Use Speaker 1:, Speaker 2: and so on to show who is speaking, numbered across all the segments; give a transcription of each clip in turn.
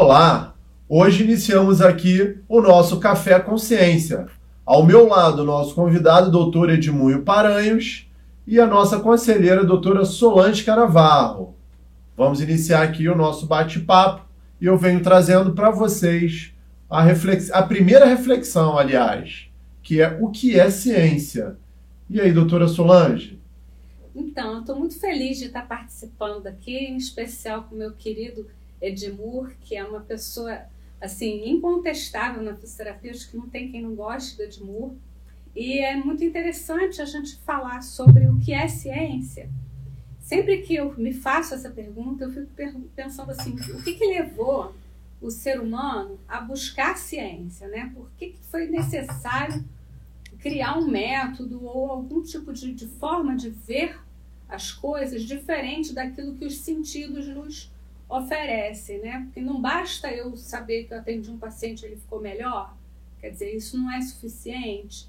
Speaker 1: Olá! Hoje iniciamos aqui o nosso Café Consciência. Ao meu lado, o nosso convidado, doutor Edmunho Paranhos, e a nossa conselheira, doutora Solange Caravarro. Vamos iniciar aqui o nosso bate-papo e eu venho trazendo para vocês a primeira reflexão, aliás, que é o que é ciência. E aí, doutora Solange?
Speaker 2: Então, eu estou muito feliz de estar participando aqui, em especial com o meu querido Edmur, que é uma pessoa assim, incontestável na fisioterapia, acho que não tem quem não goste do Edmur. E é muito interessante a gente falar sobre o que é ciência. Sempre que eu me faço essa pergunta, eu fico pensando assim, o que levou o ser humano a buscar ciência, né? Por que foi necessário criar um método ou algum tipo de forma de ver as coisas diferente daquilo que os sentidos nos oferecem, né? Porque não basta eu saber que eu atendi um paciente e ele ficou melhor, quer dizer, isso não é suficiente.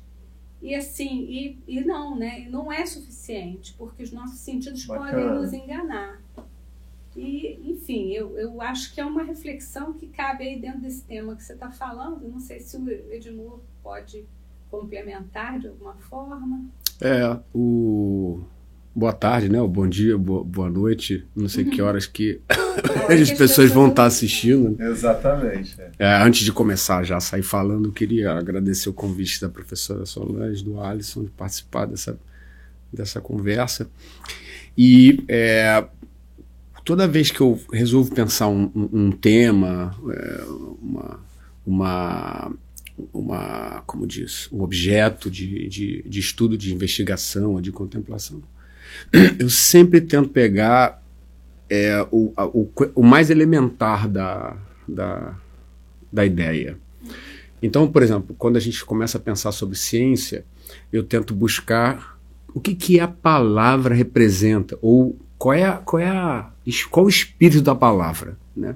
Speaker 2: E assim, e não, né? Não é suficiente, porque os nossos sentidos podem nos enganar. E, enfim, eu acho que é uma reflexão que cabe aí dentro desse tema que você está falando. Não sei se o Edmur pode complementar de alguma forma.
Speaker 3: Boa tarde, né? Bom dia, boa noite. Não sei que horas que as pessoas vão estar assistindo.
Speaker 1: Exatamente.
Speaker 3: Antes de começar já a sair falando, eu queria agradecer o convite da professora Solange, do Alisson, de participar dessa conversa. E toda vez que eu resolvo pensar um tema, como diz, um objeto de estudo, de investigação, de contemplação, eu sempre tento pegar o mais elementar da ideia. Então, por exemplo, quando a gente começa a pensar sobre ciência, eu tento buscar o que a palavra representa, ou qual o espírito da palavra, né?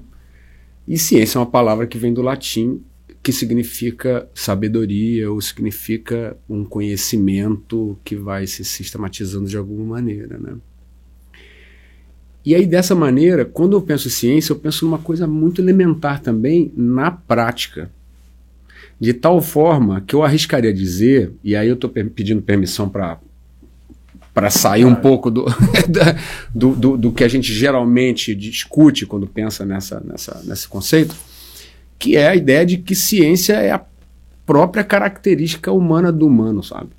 Speaker 3: E ciência é uma palavra que vem do latim, que significa sabedoria, ou significa um conhecimento que vai se sistematizando de alguma maneira, né? E aí, dessa maneira, quando eu penso em ciência, eu penso numa coisa muito elementar também na prática. De tal forma que eu arriscaria dizer, e aí eu estou pedindo permissão para sair um pouco do que a gente geralmente discute quando pensa nesse conceito, que é a ideia de que ciência é a própria característica humana do humano, sabe?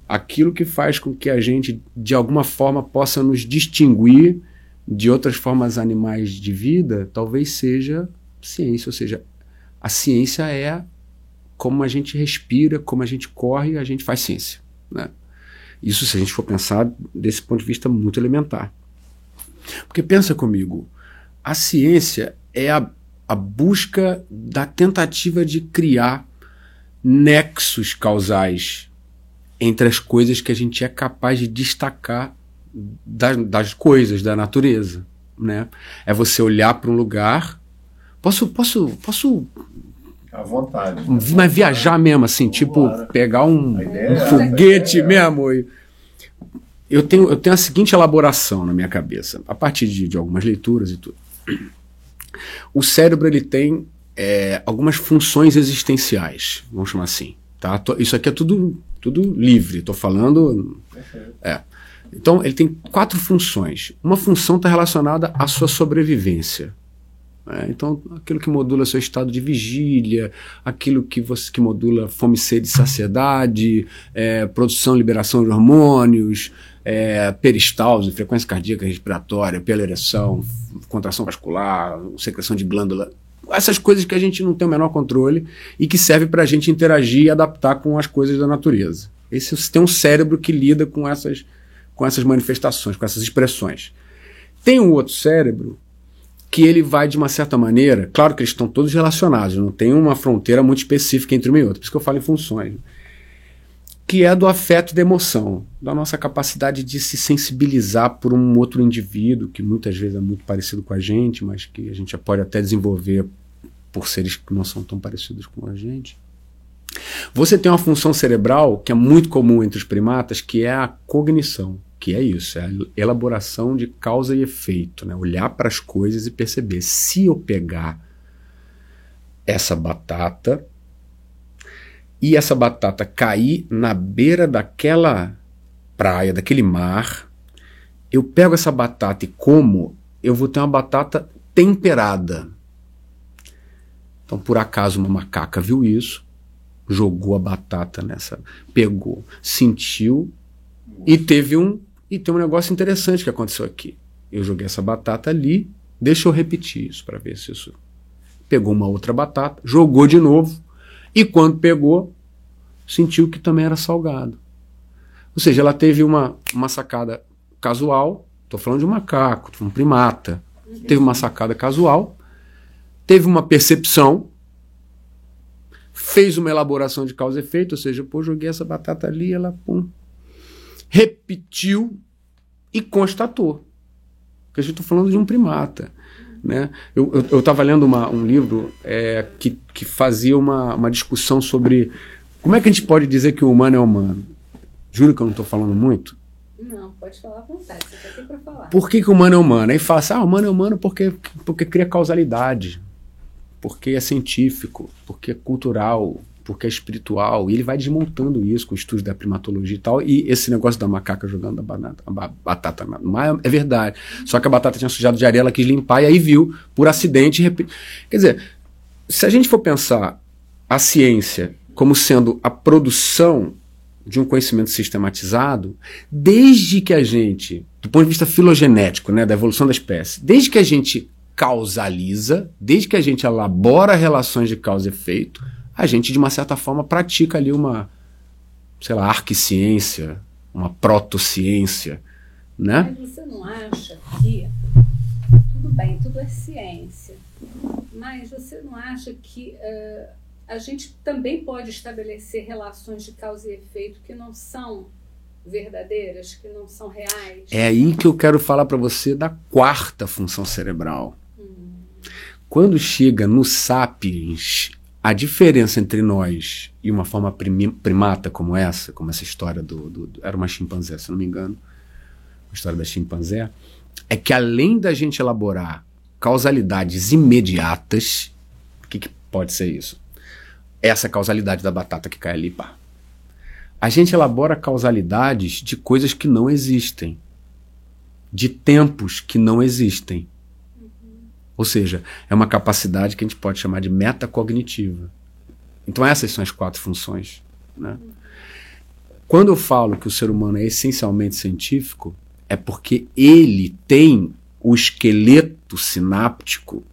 Speaker 3: Aquilo que faz com que a gente, de alguma forma, possa nos distinguir de outras formas animais de vida, talvez seja ciência. Ou seja, a ciência é como a gente respira, como a gente corre, a gente faz ciência, né? Isso, se a gente for pensar desse ponto de vista muito elementar. Porque pensa comigo, a ciência é a busca da tentativa de criar nexos causais entre as coisas que a gente é capaz de destacar das coisas, da natureza, né? É você olhar para um lugar... Posso
Speaker 1: à vontade.
Speaker 3: Mas viajar mesmo, assim, tipo, pegar um foguete mesmo. Eu tenho a seguinte elaboração na minha cabeça, a partir de algumas leituras e tudo. O cérebro, ele tem algumas funções existenciais, vamos chamar assim, tá? Isso aqui é tudo livre, estou falando... Então, ele tem 4 funções. Uma função está relacionada à sua sobrevivência. Então, aquilo que modula seu estado de vigília, aquilo que modula fome, sede e saciedade, produção e liberação de hormônios, peristalse, frequência cardíaca respiratória, pela ereção, contração vascular, secreção de glândula, essas coisas que a gente não tem o menor controle e que serve para a gente interagir e adaptar com as coisas da natureza. Esse tem um cérebro que lida com essas manifestações, com essas expressões. Tem um outro cérebro que ele vai, de uma certa maneira, claro que eles estão todos relacionados, não tem uma fronteira muito específica entre uma e outra, por isso que eu falo em funções, que é do afeto e da emoção, da nossa capacidade de se sensibilizar por um outro indivíduo, que muitas vezes é muito parecido com a gente, mas que a gente pode até desenvolver por seres que não são tão parecidos com a gente. Você tem uma função cerebral que é muito comum entre os primatas, que é a cognição, que é isso, é a elaboração de causa e efeito, né? Olhar para as coisas e perceber, se eu pegar essa batata e essa batata cair na beira daquela praia, daquele mar, eu pego essa batata e como, eu vou ter uma batata temperada. Então, por acaso, uma macaca viu isso, jogou a batata nessa, pegou, sentiu, e tem um negócio interessante que aconteceu aqui. Eu joguei essa batata ali, deixa eu repetir isso para ver se isso... Pegou uma outra batata, jogou de novo, e quando pegou, sentiu que também era salgado. Ou seja, ela teve uma sacada casual, estou falando de um macaco, de um primata, teve uma sacada casual, teve uma percepção, fez uma elaboração de causa e efeito, ou seja, pô, joguei essa batata ali, ela pum, repetiu e constatou. Porque a gente está falando de um primata. Né? Eu estava lendo um livro que fazia uma discussão sobre como é que a gente pode dizer que o humano é humano. Juro que eu não estou falando muito.
Speaker 2: Não, pode falar à vontade, você está aqui para falar.
Speaker 3: Por que o humano é humano? Aí fala assim, o humano é humano porque cria causalidade, porque é científico, porque é cultural, porque é espiritual, e ele vai desmontando isso com o estudo da primatologia e tal, e esse negócio da macaca jogando a batata no mar é verdade, só que a batata tinha sujado de areia, ela quis limpar, e aí viu, por acidente, quer dizer, se a gente for pensar a ciência como sendo a produção de um conhecimento sistematizado, desde que a gente, do ponto de vista filogenético, né, da evolução da espécie, desde que a gente causaliza, desde que a gente elabora relações de causa e efeito, a gente, de uma certa forma, pratica ali uma, sei lá, arquiciência, uma protociência, né?
Speaker 2: Mas você não acha que, tudo bem, tudo é ciência, mas você não acha que a gente também pode estabelecer relações de causa e efeito que não são verdadeiras, que não são reais?
Speaker 3: É aí que eu quero falar para você da quarta função cerebral. Quando chega no Sapiens, a diferença entre nós e uma forma primata como essa história era uma chimpanzé, se não me engano, a história da chimpanzé, é que além da gente elaborar causalidades imediatas, o que pode ser isso? Essa causalidade da batata que cai ali, pá. A gente elabora causalidades de coisas que não existem, de tempos que não existem. Ou seja, é uma capacidade que a gente pode chamar de metacognitiva. Então essas são as quatro funções. Né? Quando eu falo que o ser humano é essencialmente científico, é porque ele tem o esqueleto sináptico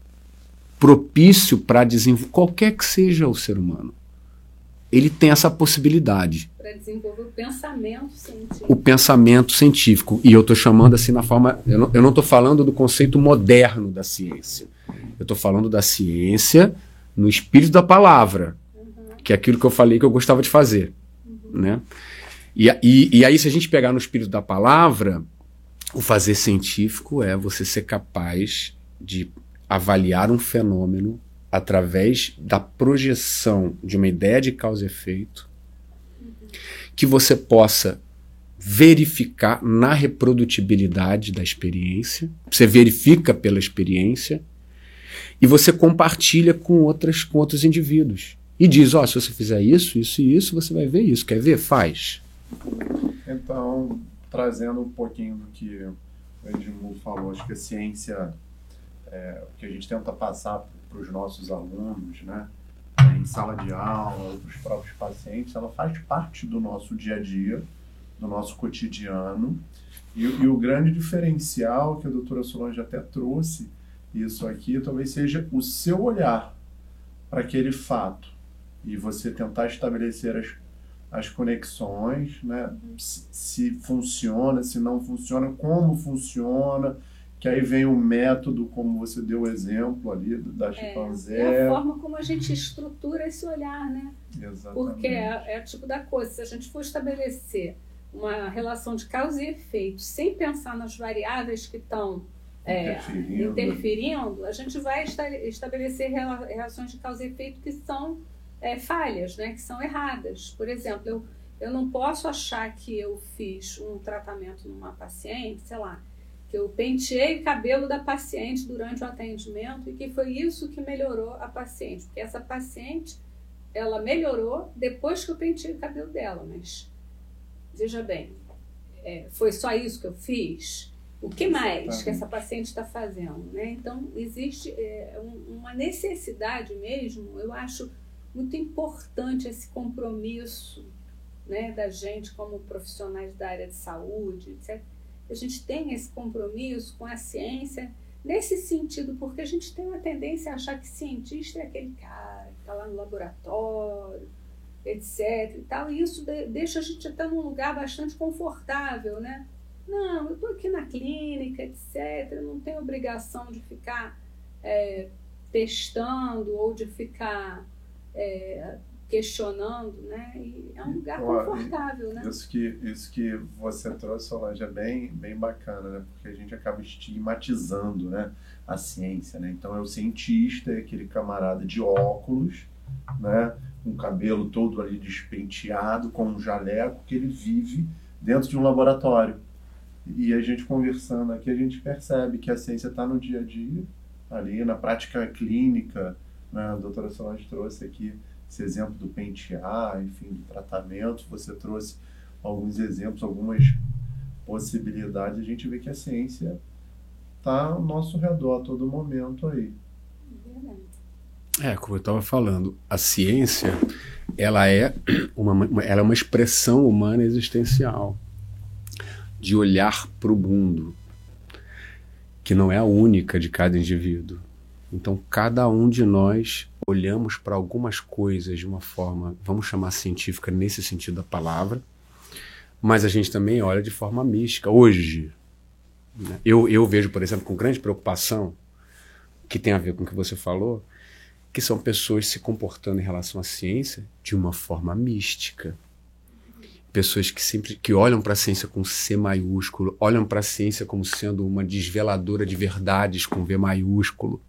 Speaker 3: propício para desenvolver, qualquer que seja o ser humano. Ele tem essa possibilidade.
Speaker 2: Para desenvolver o pensamento científico.
Speaker 3: O pensamento científico. E eu estou chamando assim na forma... Eu não estou falando do conceito moderno da ciência. Eu estou falando da ciência no espírito da palavra. Que é aquilo que eu falei que eu gostava de fazer. Né? E aí, se a gente pegar no espírito da palavra, o fazer científico é você ser capaz de avaliar um fenômeno através da projeção de uma ideia de causa e efeito, que você possa verificar na reprodutibilidade da experiência, você verifica pela experiência, e você compartilha com outros indivíduos. E diz, se você fizer isso, isso e isso, você vai ver isso. Quer ver? Faz.
Speaker 1: Então, trazendo um pouquinho do que o Edmundo falou, acho que a ciência, o que a gente tenta passar para os nossos alunos, né, em sala de aula, para os próprios pacientes, ela faz parte do nosso dia a dia, do nosso cotidiano, e o grande diferencial que a doutora Solange até trouxe, isso aqui, talvez seja o seu olhar para aquele fato, e você tentar estabelecer as conexões, né, se funciona, se não funciona, como funciona, que aí vem o método, como você deu o exemplo ali da chimpanzé.
Speaker 2: É a forma como a gente estrutura esse olhar, né?
Speaker 1: Exatamente.
Speaker 2: Porque é o tipo da coisa, se a gente for estabelecer uma relação de causa e efeito, sem pensar nas variáveis que estão interferindo, a gente vai estabelecer relações de causa e efeito que são falhas, né? Que são erradas. Por exemplo, eu não posso achar que eu fiz um tratamento numa paciente, sei lá, que eu penteei o cabelo da paciente durante o atendimento e que foi isso que melhorou a paciente, porque essa paciente, ela melhorou depois que eu penteei o cabelo dela, mas veja bem, foi só isso que eu fiz? O que mais que essa paciente está fazendo, né? Então, existe uma necessidade mesmo, eu acho muito importante esse compromisso, né, da gente como profissionais da área de saúde, etc. A gente tem esse compromisso com a ciência nesse sentido, porque a gente tem uma tendência a achar que cientista é aquele cara que está lá no laboratório, etc. e tal, e isso deixa a gente até num lugar bastante confortável, né? Não, eu estou aqui na clínica, etc. Eu não tenho obrigação de ficar testando ou de ficar questionando, né? E é um lugar confortável, né?
Speaker 1: Isso que você trouxe, Solange, é bem bacana, né? Porque a gente acaba estigmatizando, né, a ciência, né? Então, é o cientista, é aquele camarada de óculos, né, com o cabelo todo ali despenteado, com um jaleco, que ele vive dentro de um laboratório. E a gente conversando aqui, a gente percebe que a ciência está no dia a dia, ali na prática clínica, né? A doutora Solange trouxe aqui esse exemplo do pentear, enfim, do tratamento. Você trouxe alguns exemplos, algumas possibilidades. A gente vê que a ciência está ao nosso redor a todo momento aí.
Speaker 3: Como eu estava falando, a ciência ela é uma expressão humana existencial de olhar para o mundo, que não é a única de cada indivíduo. Então, cada um de nós olhamos para algumas coisas de uma forma, vamos chamar científica nesse sentido da palavra, mas a gente também olha de forma mística. Hoje, né, eu vejo, por exemplo, com grande preocupação, que tem a ver com o que você falou, que são pessoas se comportando em relação à ciência de uma forma mística. Pessoas que olham para a ciência com C maiúsculo, olham para a ciência como sendo uma desveladora de verdades com V maiúsculo.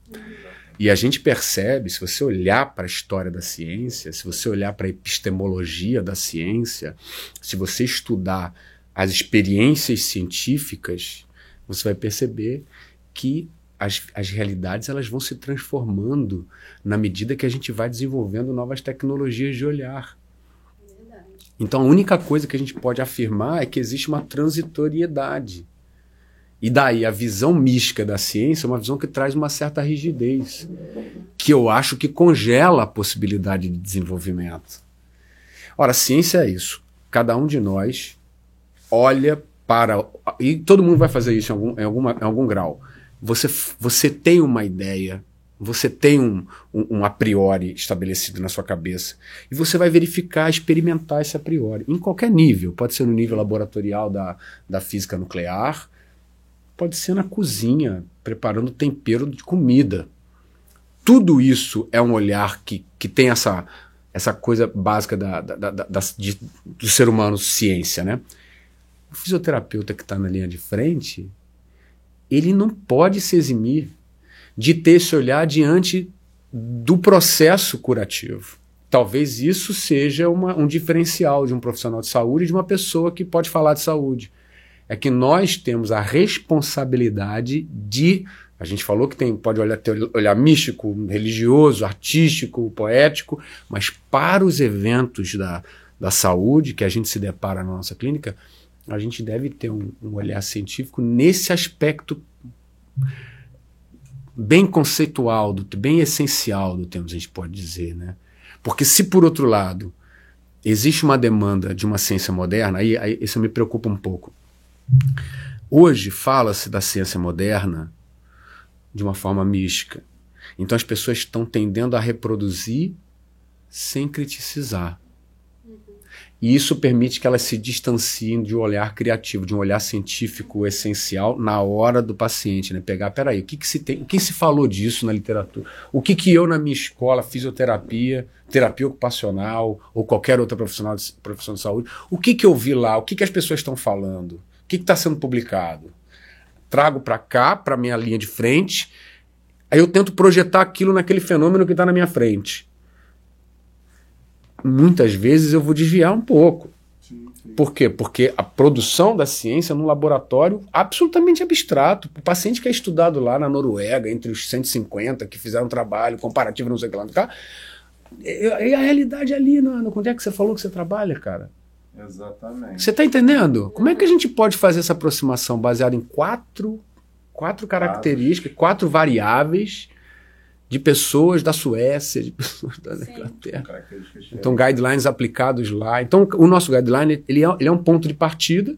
Speaker 3: E a gente percebe, se você olhar para a história da ciência, se você olhar para a epistemologia da ciência, se você estudar as experiências científicas, você vai perceber que as realidades elas vão se transformando na medida que a gente vai desenvolvendo novas tecnologias de olhar. Então a única coisa que a gente pode afirmar é que existe uma transitoriedade. E daí a visão mística da ciência é uma visão que traz uma certa rigidez, que eu acho que congela a possibilidade de desenvolvimento. Ora, a ciência é isso. Cada um de nós olha para... E todo mundo vai fazer isso em algum grau. Você tem uma ideia, você tem um a priori estabelecido na sua cabeça, e você vai verificar, experimentar esse a priori, em qualquer nível. Pode ser no nível laboratorial da física nuclear, pode ser na cozinha, preparando tempero de comida. Tudo isso é um olhar que tem essa coisa básica do ser humano, ciência, né? O fisioterapeuta que está na linha de frente, ele não pode se eximir de ter esse olhar diante do processo curativo. Talvez isso seja um diferencial de um profissional de saúde e de uma pessoa que pode falar de saúde. É que nós temos a responsabilidade de... A gente falou que pode olhar místico, religioso, artístico, poético, mas para os eventos da saúde que a gente se depara na nossa clínica, a gente deve ter um olhar científico nesse aspecto bem conceitual, bem essencial do termo, a gente pode dizer, né? Porque se, por outro lado, existe uma demanda de uma ciência moderna, aí isso me preocupa um pouco. Hoje fala-se da ciência moderna de uma forma mística. Então as pessoas estão tendendo a reproduzir sem criticizar. E isso permite que elas se distanciem de um olhar criativo, de um olhar científico essencial na hora do paciente, né? Pegar, peraí, o que se falou disso na literatura? O que eu na minha escola, fisioterapia, terapia ocupacional ou qualquer outra profissão de saúde, o que eu vi lá? O que as pessoas estão falando? O que está sendo publicado? Trago para cá, para minha linha de frente, aí eu tento projetar aquilo naquele fenômeno que está na minha frente. Muitas vezes eu vou desviar um pouco.
Speaker 1: Sim.
Speaker 3: Por quê? Porque a produção da ciência num laboratório absolutamente abstrato. O paciente que é estudado lá na Noruega, entre os 150 que fizeram um trabalho comparativo, não sei o que lá, e a realidade ali, onde é que você falou que você trabalha, cara?
Speaker 1: Exatamente.
Speaker 3: Você está entendendo? Como é que a gente pode fazer essa aproximação baseada em quatro características, 4 variáveis de pessoas da Suécia, de pessoas da Inglaterra. Então, guidelines aplicados lá. Então, o nosso guideline ele é um ponto de partida.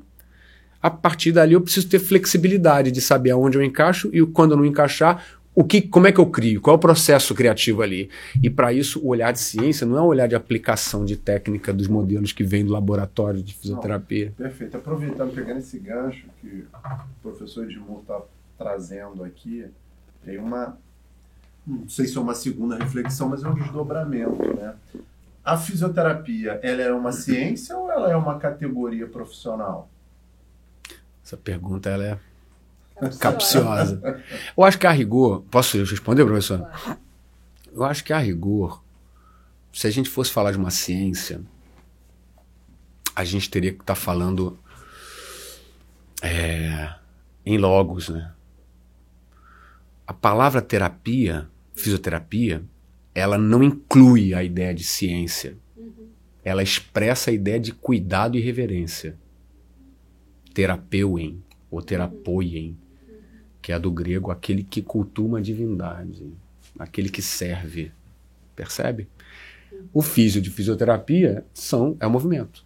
Speaker 3: A partir dali, eu preciso ter flexibilidade de saber aonde eu encaixo e quando eu não encaixar, como é que eu crio, qual é o processo criativo ali. E para isso, o olhar de ciência não é um olhar de aplicação de técnica dos modelos que vem do laboratório de fisioterapia.
Speaker 1: Não, perfeito. Aproveitando, pegando esse gancho que o professor Edmur está trazendo aqui, tem não sei se é uma segunda reflexão, mas é um desdobramento, né? A fisioterapia, ela é uma ciência ou ela é uma categoria profissional?
Speaker 3: Essa pergunta, ela é capciosa. Eu acho que a rigor... Posso responder, professor?
Speaker 2: Claro.
Speaker 3: Eu acho que a rigor, se a gente fosse falar de uma ciência, a gente teria que estar falando em logos, né? A palavra terapia, fisioterapia, ela não inclui a ideia de ciência. Ela expressa a ideia de cuidado e reverência. Terapeuem, ou terapoiem, que é do grego aquele que cultua uma divindade, aquele que serve. Percebe? O físio de fisioterapia é o movimento.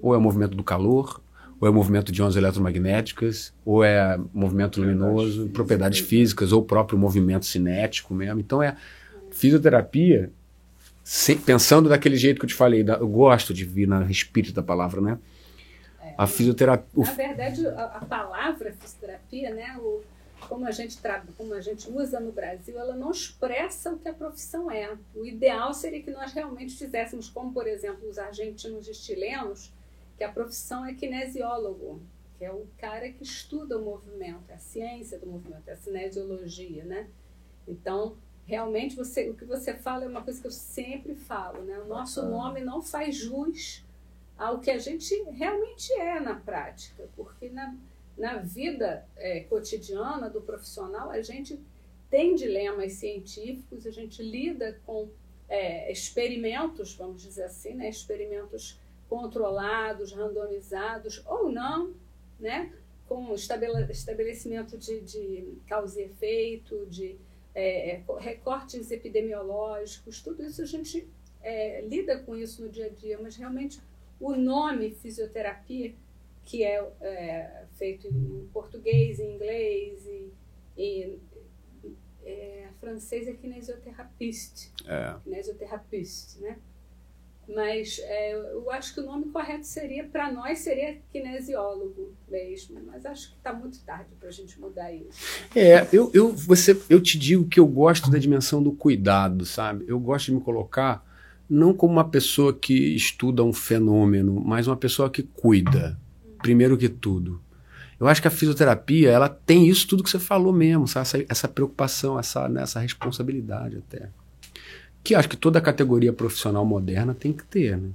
Speaker 3: Ou é o movimento do calor, ou é o movimento de ondas eletromagnéticas, ou é movimento luminoso, propriedades físicas, ou o próprio movimento cinético mesmo. Então fisioterapia, pensando daquele jeito que eu te falei, eu gosto de vir no espírito da palavra, né? A fisioterapia...
Speaker 2: Na verdade, a palavra fisioterapia, né, como a gente usa no Brasil, ela não expressa o que a profissão é. O ideal seria que nós realmente fizéssemos, como, por exemplo, os argentinos e chilenos, que a profissão é kinesiólogo, que é o cara que estuda o movimento, é a ciência do movimento, é a cinesiologia, né? Então, realmente, o que você fala é uma coisa que eu sempre falo, né? O nosso nome não faz jus ao que a gente realmente é na prática, porque na vida cotidiana do profissional, a gente tem dilemas científicos, a gente lida com experimentos, vamos dizer assim, né? Experimentos controlados, randomizados ou não, né? Com estabelecimento de causa e efeito, de recortes epidemiológicos, tudo isso a gente lida com isso no dia a dia, mas realmente o nome fisioterapia, que é feito em português, em inglês e francês é kinesioterapiste, né? Mas eu acho que o nome correto para nós seria kinesiólogo mesmo, mas acho que está muito tarde para a gente mudar isso.
Speaker 3: Eu te digo que eu gosto da dimensão do cuidado, sabe? Eu gosto de me colocar não como uma pessoa que estuda um fenômeno, mas uma pessoa que cuida, primeiro que tudo. Eu acho que a fisioterapia, ela tem isso tudo que você falou mesmo, sabe? Essa preocupação, essa responsabilidade até. Que acho que toda categoria profissional moderna tem que ter, né?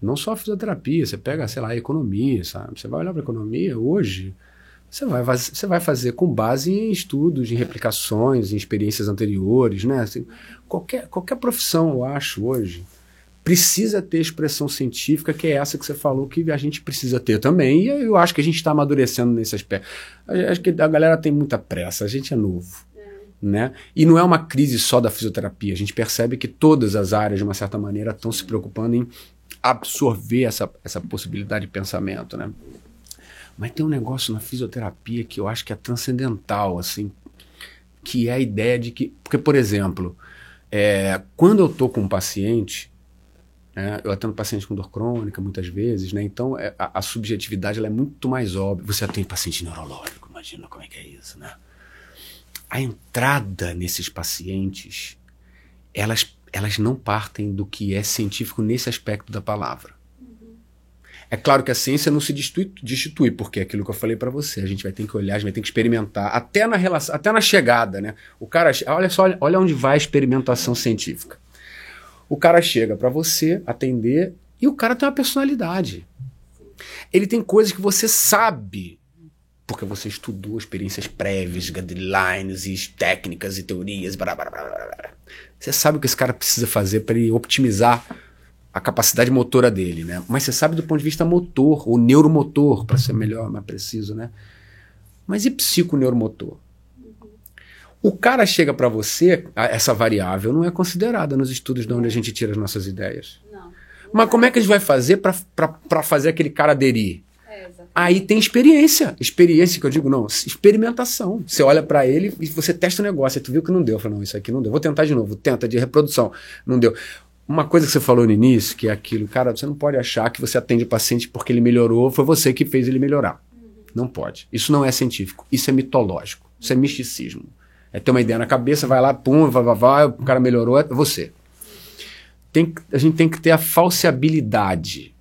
Speaker 3: Não só a fisioterapia, você pega, sei lá, a economia, sabe? Você vai olhar para a economia hoje, você vai fazer com base em estudos, em replicações, em experiências anteriores, né? Assim, qualquer profissão, eu acho, hoje, precisa ter expressão científica, que é essa que você falou que a gente precisa ter também, e eu acho que a gente está amadurecendo nesse aspecto. Acho que a galera tem muita pressa, a gente é novo. Né? E não é uma crise só da fisioterapia, a gente percebe que todas as áreas, de uma certa maneira, estão se preocupando em absorver essa possibilidade de pensamento, né? Mas tem um negócio na fisioterapia que eu acho que é transcendental, assim, que é a ideia de que... Porque, por exemplo, quando eu estou com um paciente, eu atendo paciente com dor crônica muitas vezes, né? Então a subjetividade ela é muito mais óbvia. Você atende paciente neurológico, imagina como é que é isso, né? A entrada nesses pacientes, elas não partem do que é científico nesse aspecto da palavra. É claro que a ciência não se destitui, porque é aquilo que eu falei para você, a gente vai ter que olhar, a gente vai ter que experimentar, até na relação, até na chegada, né? O cara, olha onde vai a experimentação científica. O cara chega para você atender e o cara tem uma personalidade. Ele tem coisas que você sabe, porque você estudou experiências prévias, guidelines e técnicas e teorias. Blá, blá, blá, blá. Você sabe o que esse cara precisa fazer para ele otimizar a capacidade motora dele, né? Mas você sabe do ponto de vista motor, ou neuromotor, para ser melhor, mais preciso, né? Mas e psiconeuromotor? O cara chega para você, essa variável não é considerada nos estudos de onde a gente tira as nossas ideias.
Speaker 2: Não.
Speaker 3: Mas como é que a gente vai fazer para fazer aquele cara aderir? Aí tem experiência que eu digo, não, experimentação. Você olha para ele e você testa o negócio, aí tu viu que não deu, fala, não, isso aqui não deu, vou tentar de novo, tenta de reprodução, não deu. Uma coisa que você falou no início, que é aquilo, cara, você não pode achar que você atende o paciente porque ele melhorou, foi você que fez ele melhorar. Não pode. Isso não é científico, isso é mitológico, isso é misticismo. É ter uma ideia na cabeça, vai lá, pum, vai, o cara melhorou, é você. A gente tem que ter a falseabilidade.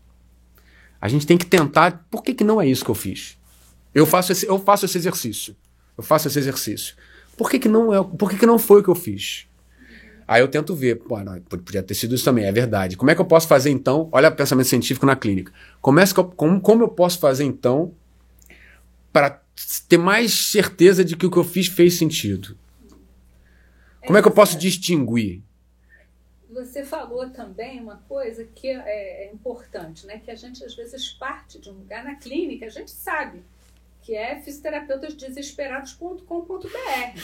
Speaker 3: A gente tem que tentar, por que não é isso que eu fiz? Eu faço esse exercício. Por que não foi o que eu fiz? Aí eu tento ver, pô, não, podia ter sido isso também, é verdade. Como é que eu posso fazer então? Olha o pensamento científico na clínica. Como eu posso fazer então para ter mais certeza de que o que eu fiz fez sentido? Como é que eu posso distinguir?
Speaker 2: Você falou também uma coisa que é importante, né? Que a gente às vezes parte de um lugar na clínica, a gente sabe que é fisioterapeutasdesesperados.com.br,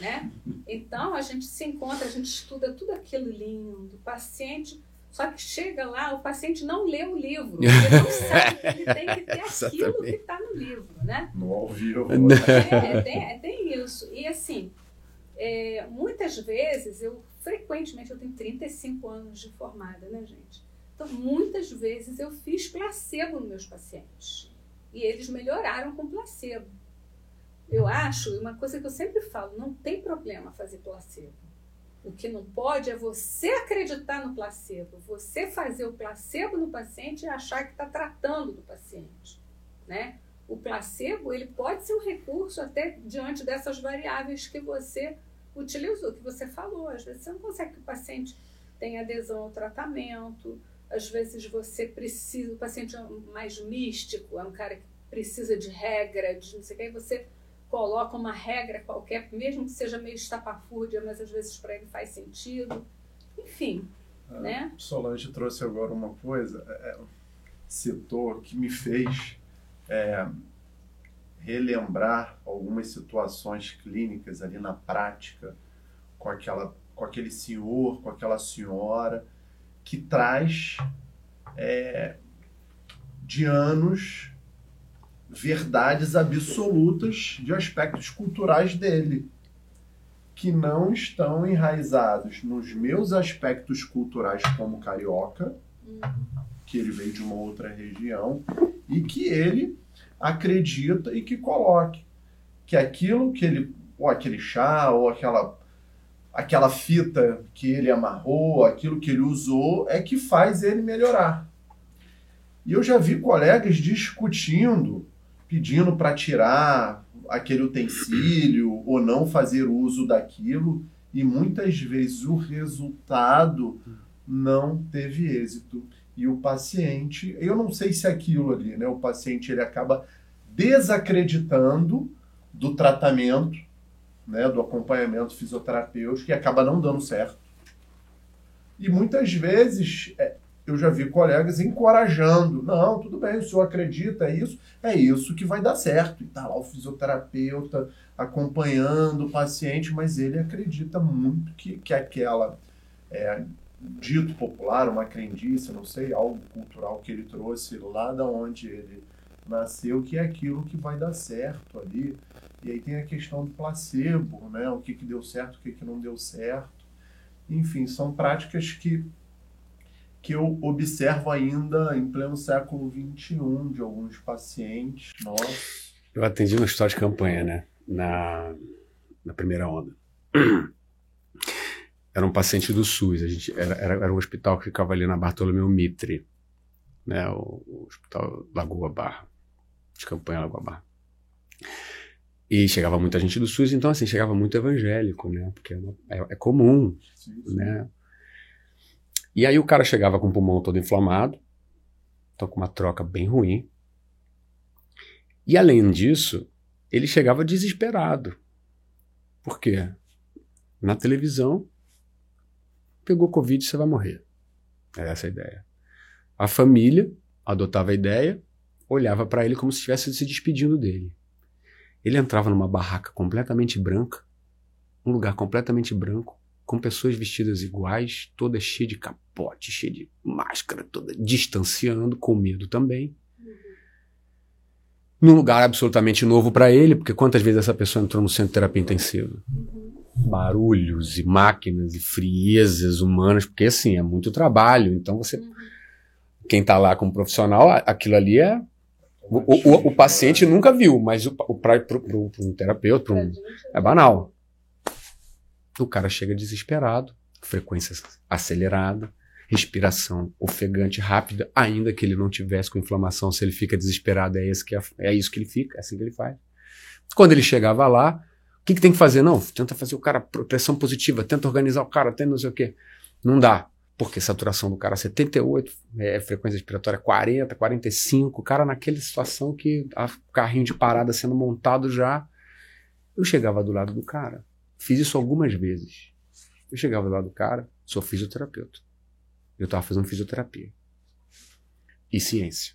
Speaker 2: né? Então a gente se encontra, a gente estuda tudo aquilo lindo, o paciente, só que chega lá, o paciente não lê o livro, ele não sabe que ele tem que ter aquilo que está no livro, né?
Speaker 1: No ao vivo.
Speaker 2: Tem isso. E assim, muitas vezes frequentemente, eu tenho 35 anos de formada, né, gente? Então, muitas vezes eu fiz placebo nos meus pacientes. E eles melhoraram com placebo. Eu acho, uma coisa que eu sempre falo, não tem problema fazer placebo. O que não pode é você acreditar no placebo, você fazer o placebo no paciente e achar que está tratando do paciente, né? O placebo, ele pode ser um recurso até diante dessas variáveis que você utilizou, que você falou. Às vezes você não consegue que o paciente tenha adesão ao tratamento, às vezes você precisa, o paciente é mais místico, é um cara que precisa de regra, de não sei o que, aí você coloca uma regra qualquer, mesmo que seja meio estapafúrdia, mas às vezes para ele faz sentido. Enfim, né?
Speaker 1: Solange trouxe agora uma coisa, citou, que me fez relembrar algumas situações clínicas ali na prática com aquele senhor, com aquela senhora, que traz de anos verdades absolutas de aspectos culturais dele, que não estão enraizados nos meus aspectos culturais como carioca, que ele veio de uma outra região, e que ele acredita e que coloque que aquilo que ele, ou aquele chá, ou aquela fita que ele amarrou, aquilo que ele usou, é que faz ele melhorar. E eu já vi colegas discutindo, pedindo para tirar aquele utensílio ou não fazer uso daquilo, e muitas vezes o resultado não teve êxito. E o paciente, eu não sei se aquilo ali, né? O paciente ele acaba desacreditando do tratamento, né? Do acompanhamento fisioterapêutico, e acaba não dando certo. E muitas vezes eu já vi colegas encorajando, não, tudo bem, o senhor acredita, é isso que vai dar certo. E tá lá o fisioterapeuta acompanhando o paciente, mas ele acredita muito que aquela dito popular, uma crendice, não sei, algo cultural que ele trouxe lá da onde ele nasceu, que é aquilo que vai dar certo ali. E aí tem a questão do placebo, né? O que deu certo, o que não deu certo. Enfim, são práticas que eu observo ainda em pleno século XXI de alguns pacientes. Nossa.
Speaker 3: Eu atendi uma história de campanha, né? Na primeira onda. Era um paciente do SUS. Era um hospital que ficava ali na Bartolomeu Mitre, né? O hospital Lagoa Barra, de campanha Lagoa Barra. E chegava muita gente do SUS, então assim, chegava muito evangélico, né? Porque é comum, sim. Né? E aí o cara chegava com o pulmão todo inflamado, Então, com uma troca bem ruim. E, além disso, ele chegava desesperado. Por quê? Na televisão, pegou Covid, você vai morrer. Era essa a ideia. A família adotava a ideia, olhava para ele como se estivesse se despedindo dele. Ele entrava numa barraca completamente branca, um lugar completamente branco, com pessoas vestidas iguais, toda cheia de capote, cheia de máscara, toda distanciando, com medo também. Num lugar absolutamente novo para ele, porque quantas vezes essa pessoa entrou no centro de terapia intensiva? Barulhos e máquinas e friezas humanas, porque assim, é muito trabalho. Então você, quem está lá como profissional, aquilo ali é... O paciente nunca viu, mas para um terapeuta, é banal. O cara chega desesperado, frequência acelerada, respiração ofegante rápida, ainda que ele não tivesse com inflamação, se ele fica desesperado, é isso que ele fica, é assim que ele faz. Quando ele chegava lá, o que tem que fazer? Não, tenta fazer o cara pressão positiva, tenta organizar o cara, tenta não sei o quê. Não dá, porque saturação do cara é 78, frequência respiratória 40, 45, o cara naquela situação que o carrinho de parada sendo montado já. Eu chegava do lado do cara, fiz isso algumas vezes. Eu chegava do lado do cara, sou fisioterapeuta. Eu estava fazendo fisioterapia e ciência.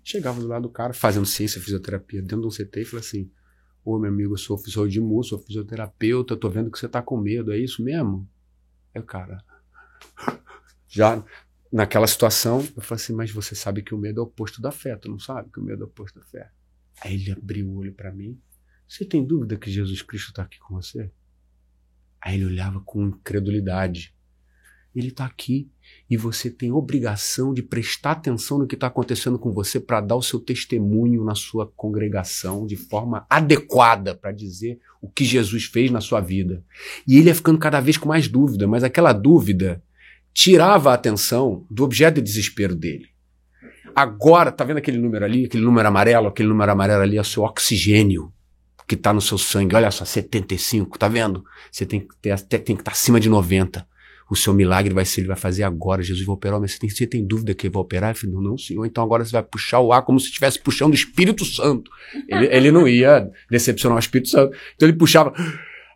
Speaker 3: Chegava do lado do cara, fazendo ciência e fisioterapia dentro de um CT e falei assim: ô meu amigo, eu sou Edmur, sou fisioterapeuta, tô vendo que você tá com medo, é isso mesmo? Aí o cara, já naquela situação, eu falei assim: mas você sabe que o medo é o oposto da fé, tu não sabe que o medo é o oposto da fé? Aí ele abriu o olho para mim: você tem dúvida que Jesus Cristo tá aqui com você? Aí ele olhava com incredulidade. Ele está aqui e você tem obrigação de prestar atenção no que está acontecendo com você para dar o seu testemunho na sua congregação de forma adequada para dizer o que Jesus fez na sua vida. E ele ia ficando cada vez com mais dúvida, mas aquela dúvida tirava a atenção do objeto de desespero dele. Agora, tá vendo aquele número ali, aquele número amarelo ali é o seu oxigênio que está no seu sangue. Olha só, 75, tá vendo? Você tem que estar acima de 90. O seu milagre ele vai fazer agora. Jesus vai operar, mas você tem dúvida que ele vai operar? Eu falei: não, senhor, então agora você vai puxar o ar como se estivesse puxando o Espírito Santo. Ele não ia decepcionar o Espírito Santo. Então ele puxava,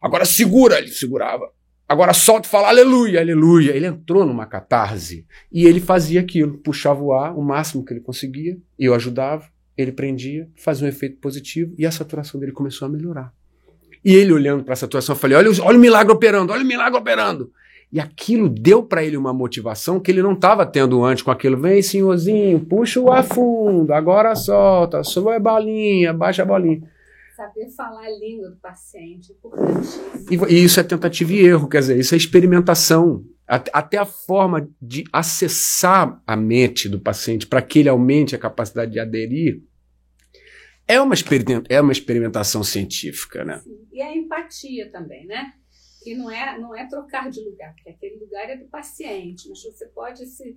Speaker 3: agora segura, ele segurava. Agora solta e fala aleluia, aleluia. Ele entrou numa catarse e ele fazia aquilo, puxava o ar o máximo que ele conseguia, eu ajudava, ele prendia, fazia um efeito positivo e a saturação dele começou a melhorar. E ele olhando para a saturação, eu falei: olha o milagre operando, olha o milagre operando. E aquilo deu para ele uma motivação que ele não estava tendo antes com aquilo. Vem, senhorzinho, puxa o ar fundo, agora solta, sobe a bolinha, baixa a bolinha.
Speaker 2: Saber falar a língua do paciente, importantíssimo.
Speaker 3: E isso é tentativa e erro, quer dizer, isso é experimentação. Até a forma de acessar a mente do paciente para que ele aumente a capacidade de aderir é uma experimentação científica, né?
Speaker 2: Sim. E a empatia também, né? Que não é trocar de lugar, porque aquele lugar é do paciente, mas você pode você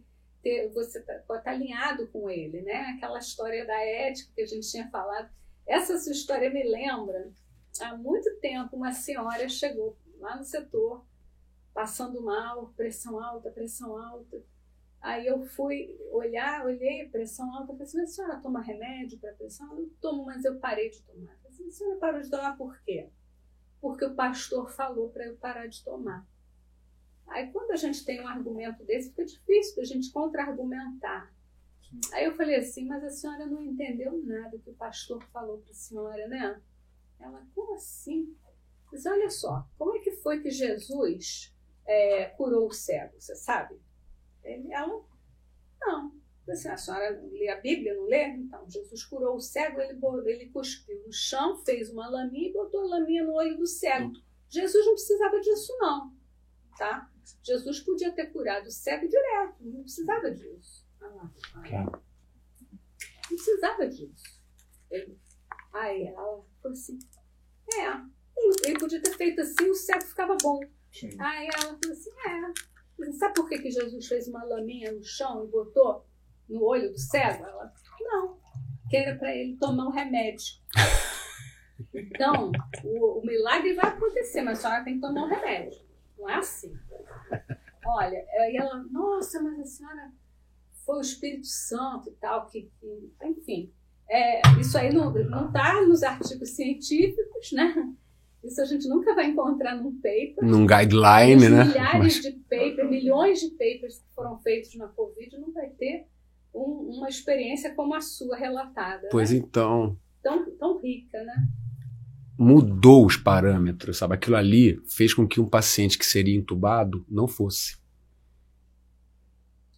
Speaker 2: pode estar alinhado com ele, né? Aquela história da ética que a gente tinha falado. Essa sua história me lembra, há muito tempo, uma senhora chegou lá no setor, passando mal, pressão alta. Aí eu fui olhei, pressão alta, falei assim: a senhora toma remédio para pressão? Eu tomo, mas eu parei de tomar. Eu falei assim: a senhora parou de tomar por quê? Porque o pastor falou para eu parar de tomar. Aí quando a gente tem um argumento desse, fica difícil da gente contra-argumentar. Aí eu falei assim: mas a senhora não entendeu nada que o pastor falou para a senhora, né? Ela: como assim? Mas olha só, como é que foi que Jesus curou o cego, você sabe? Ela: não. Assim, a senhora lê a Bíblia, não lê? Então, Jesus curou o cego, ele cuspiu no chão, fez uma laminha e botou a laminha no olho do cego. Jesus não precisava disso, não. Tá? Jesus podia ter curado o cego direto, não precisava disso. Não precisava disso. Aí ela falou assim: ele podia ter feito assim, o cego ficava bom. Sim. Aí ela falou assim: sabe por que Jesus fez uma laminha no chão e botou no olho do cego? Ela: não, que era para ele tomar um remédio. Então, o milagre vai acontecer, mas a senhora tem que tomar um remédio. Não é assim. Olha, aí ela: nossa, mas a senhora foi o Espírito Santo e tal, enfim, isso aí não está nos artigos científicos, né? Isso a gente nunca vai encontrar num paper.
Speaker 3: Num guideline, né?
Speaker 2: Milhares de papers, milhões de papers que foram feitos na Covid, não vai ter uma experiência como a sua relatada.
Speaker 3: Pois, né? Então...
Speaker 2: Tão rica, né?
Speaker 3: Mudou os parâmetros, sabe? Aquilo ali fez com que um paciente que seria entubado não fosse.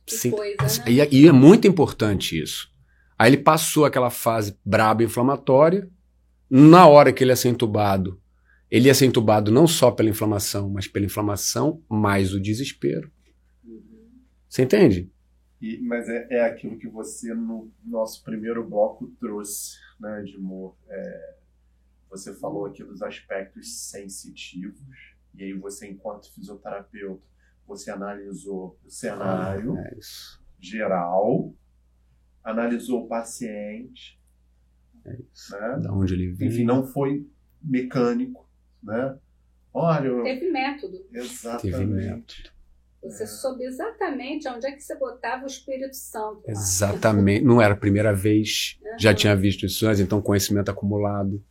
Speaker 2: Que coisa, né?
Speaker 3: E é muito importante isso. Aí ele passou aquela fase braba inflamatória. Na hora que ele ia ser entubado não só pela inflamação, mas pela inflamação mais o desespero. Você entende?
Speaker 1: Mas é aquilo que você, no nosso primeiro bloco, trouxe, né, Edmur? Você falou aqui dos aspectos sensitivos, e aí você, enquanto fisioterapeuta, você analisou o cenário geral, analisou o paciente, né?
Speaker 3: Da onde ele veio.
Speaker 1: Enfim, não foi mecânico, né? Olha,
Speaker 2: teve método.
Speaker 1: Exatamente.
Speaker 3: Teve método.
Speaker 2: Você soube exatamente onde é que você botava o Espírito Santo. Lá.
Speaker 3: Exatamente. Não era a primeira vez, já tinha visto isso antes, então conhecimento acumulado.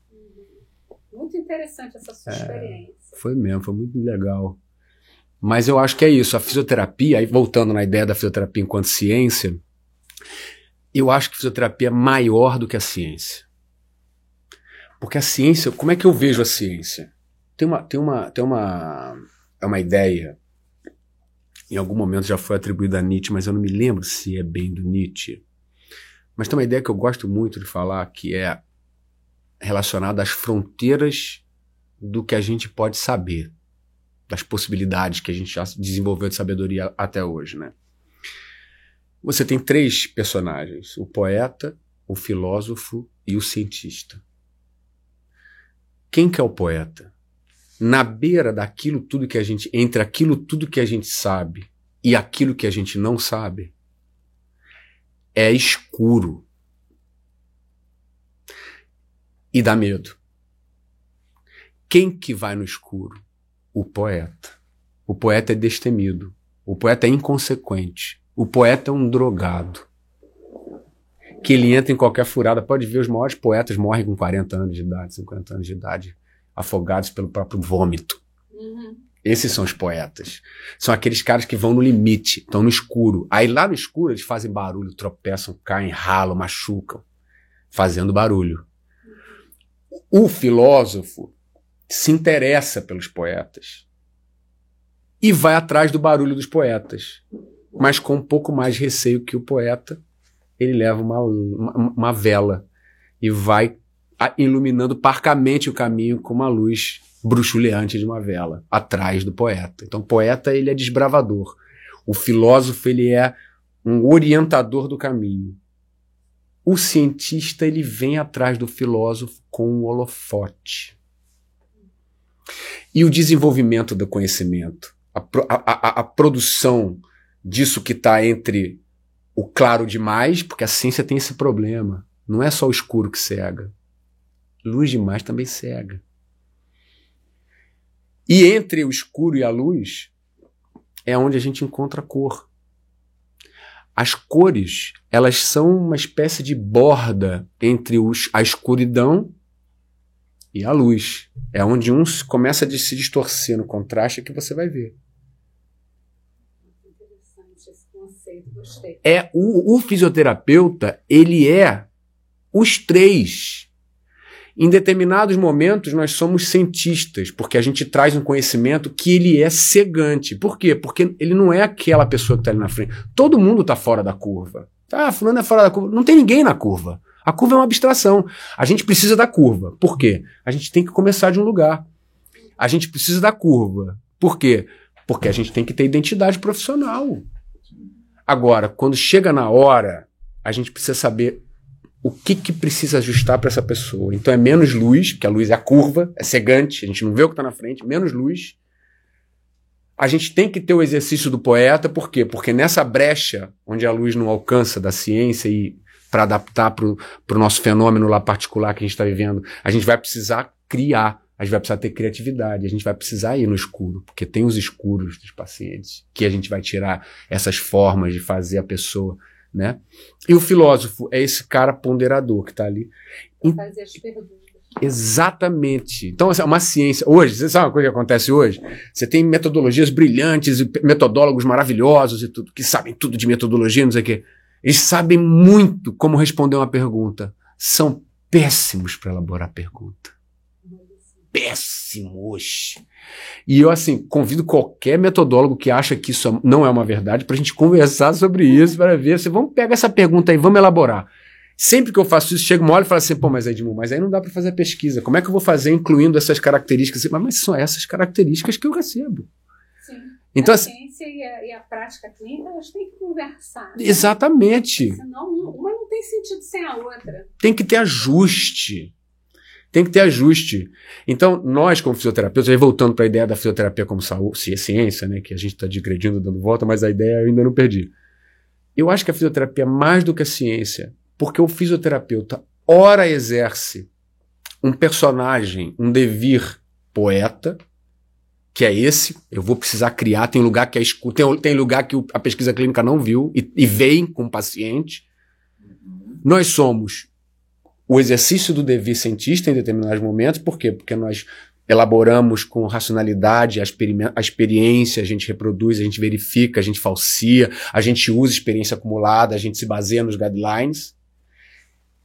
Speaker 2: Muito interessante essa sua experiência.
Speaker 3: Foi mesmo, foi muito legal. Mas eu acho que é isso, a fisioterapia, aí voltando na ideia da fisioterapia enquanto ciência, eu acho que a fisioterapia é maior do que a ciência. Porque a ciência, como é que eu vejo a ciência? Tem uma ideia, em algum momento já foi atribuída a Nietzsche, mas eu não me lembro se é bem do Nietzsche. Mas tem uma ideia que eu gosto muito de falar, que é relacionada às fronteiras do que a gente pode saber, das possibilidades que a gente já desenvolveu de sabedoria até hoje, né? Você tem 3 personagens, o poeta, o filósofo e o cientista. Quem que é o poeta? Na beira daquilo tudo que a gente, entre aquilo tudo que a gente sabe e aquilo que a gente não sabe, é escuro. E dá medo. Quem que vai no escuro? O poeta. O poeta é destemido. O poeta é inconsequente. O poeta é um drogado. Que ele entra em qualquer furada. Pode ver, os maiores poetas morrem com 40 anos de idade, 50 anos de idade, afogados pelo próprio vômito. Esses são os poetas. São aqueles caras que vão no limite, estão no escuro. Aí lá no escuro eles fazem barulho, tropeçam, caem, ralam, machucam, fazendo barulho. O filósofo se interessa pelos poetas e vai atrás do barulho dos poetas, mas com um pouco mais de receio que o poeta. Ele leva uma vela e vai iluminando parcamente o caminho com uma luz bruxuleante de uma vela, atrás do poeta. Então o poeta, ele é desbravador. O filósofo, ele é um orientador do caminho. O cientista, ele vem atrás do filósofo com um holofote. E o desenvolvimento do conhecimento, a produção disso que está entre o claro demais, porque a ciência tem esse problema. Não é só o escuro que cega. Luz demais também cega. E entre o escuro e a luz é onde a gente encontra a cor. As cores, elas são uma espécie de borda entre a escuridão e a luz. É onde um começa a se distorcer no contraste que você vai ver.
Speaker 2: Interessante esse conceito, gostei.
Speaker 3: O fisioterapeuta, ele é os 3. Em determinados momentos nós somos cientistas, porque a gente traz um conhecimento que ele é cegante. Por quê? Porque ele não é aquela pessoa que está ali na frente. Todo mundo está fora da curva. Fulano é fora da curva. Não tem ninguém na curva. A curva é uma abstração. A gente precisa da curva. Por quê? A gente tem que começar de um lugar. A gente precisa da curva. Por quê? Porque a gente tem que ter identidade profissional. Agora, quando chega na hora, a gente precisa saber o que precisa ajustar para essa pessoa. Então é menos luz, porque a luz é a curva, é cegante, a gente não vê o que está na frente, menos luz. A gente tem que ter o exercício do poeta, por quê? Porque nessa brecha, onde a luz não alcança da ciência e para adaptar para o nosso fenômeno lá particular que a gente está vivendo, a gente vai precisar criar, a gente vai precisar ter criatividade, a gente vai precisar ir no escuro, porque tem os escuros dos pacientes, que a gente vai tirar essas formas de fazer a pessoa né? E o filósofo é esse cara ponderador que está ali.
Speaker 2: Fazer as perguntas.
Speaker 3: Exatamente. Então, assim, uma ciência... Hoje, você sabe uma coisa que acontece hoje? Você tem metodologias brilhantes e metodólogos maravilhosos e tudo, que sabem tudo de metodologia, não sei o quê. Eles sabem muito como responder uma pergunta. São péssimos para elaborar pergunta. Péssimos. E eu, assim, convido qualquer metodólogo que acha que isso não é uma verdade para a gente conversar sobre isso, para ver. Assim, vamos pegar essa pergunta aí, vamos elaborar. Sempre que eu faço isso, chego uma hora e falo assim, pô, mas Edmundo, mas aí não dá para fazer a pesquisa. Como é que eu vou fazer incluindo essas características? Mas são essas características que eu recebo.
Speaker 2: Sim.
Speaker 3: Então,
Speaker 2: a ciência e a prática clínica, elas têm que conversar. Né?
Speaker 3: Exatamente.
Speaker 2: Senão, uma não tem sentido sem a outra.
Speaker 3: Tem que ter ajuste. Tem que ter ajuste. Então, nós, como fisioterapeutas, aí voltando para a ideia da fisioterapia como saúde, ciência, né, que a gente está digredindo, dando volta, mas a ideia eu ainda não perdi. Eu acho que a fisioterapia é mais do que a ciência, porque o fisioterapeuta, ora exerce um personagem, um devir poeta, que é esse, eu vou precisar criar, tem lugar que tem lugar que a pesquisa clínica não viu, e vem com o paciente. Nós somos o exercício do devir cientista em determinados momentos, por quê? Porque nós elaboramos com racionalidade a experiência, a gente reproduz, a gente verifica, a gente falsia, a gente usa experiência acumulada, a gente se baseia nos guidelines.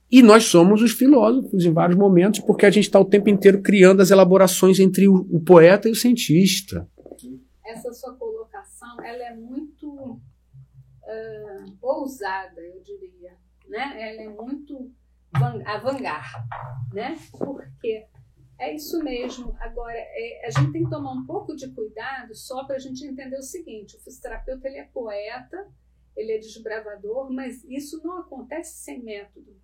Speaker 3: E nós somos os filósofos em vários momentos, porque a gente está o tempo inteiro criando as elaborações entre o poeta e o cientista.
Speaker 2: Essa sua colocação, ela é muito ousada, eu diria, né? Ela é muito avant-garde, né? Porque é isso mesmo. Agora, a gente tem que tomar um pouco de cuidado só para a gente entender o seguinte: o fisioterapeuta, ele é poeta, ele é desbravador, mas isso não acontece sem método,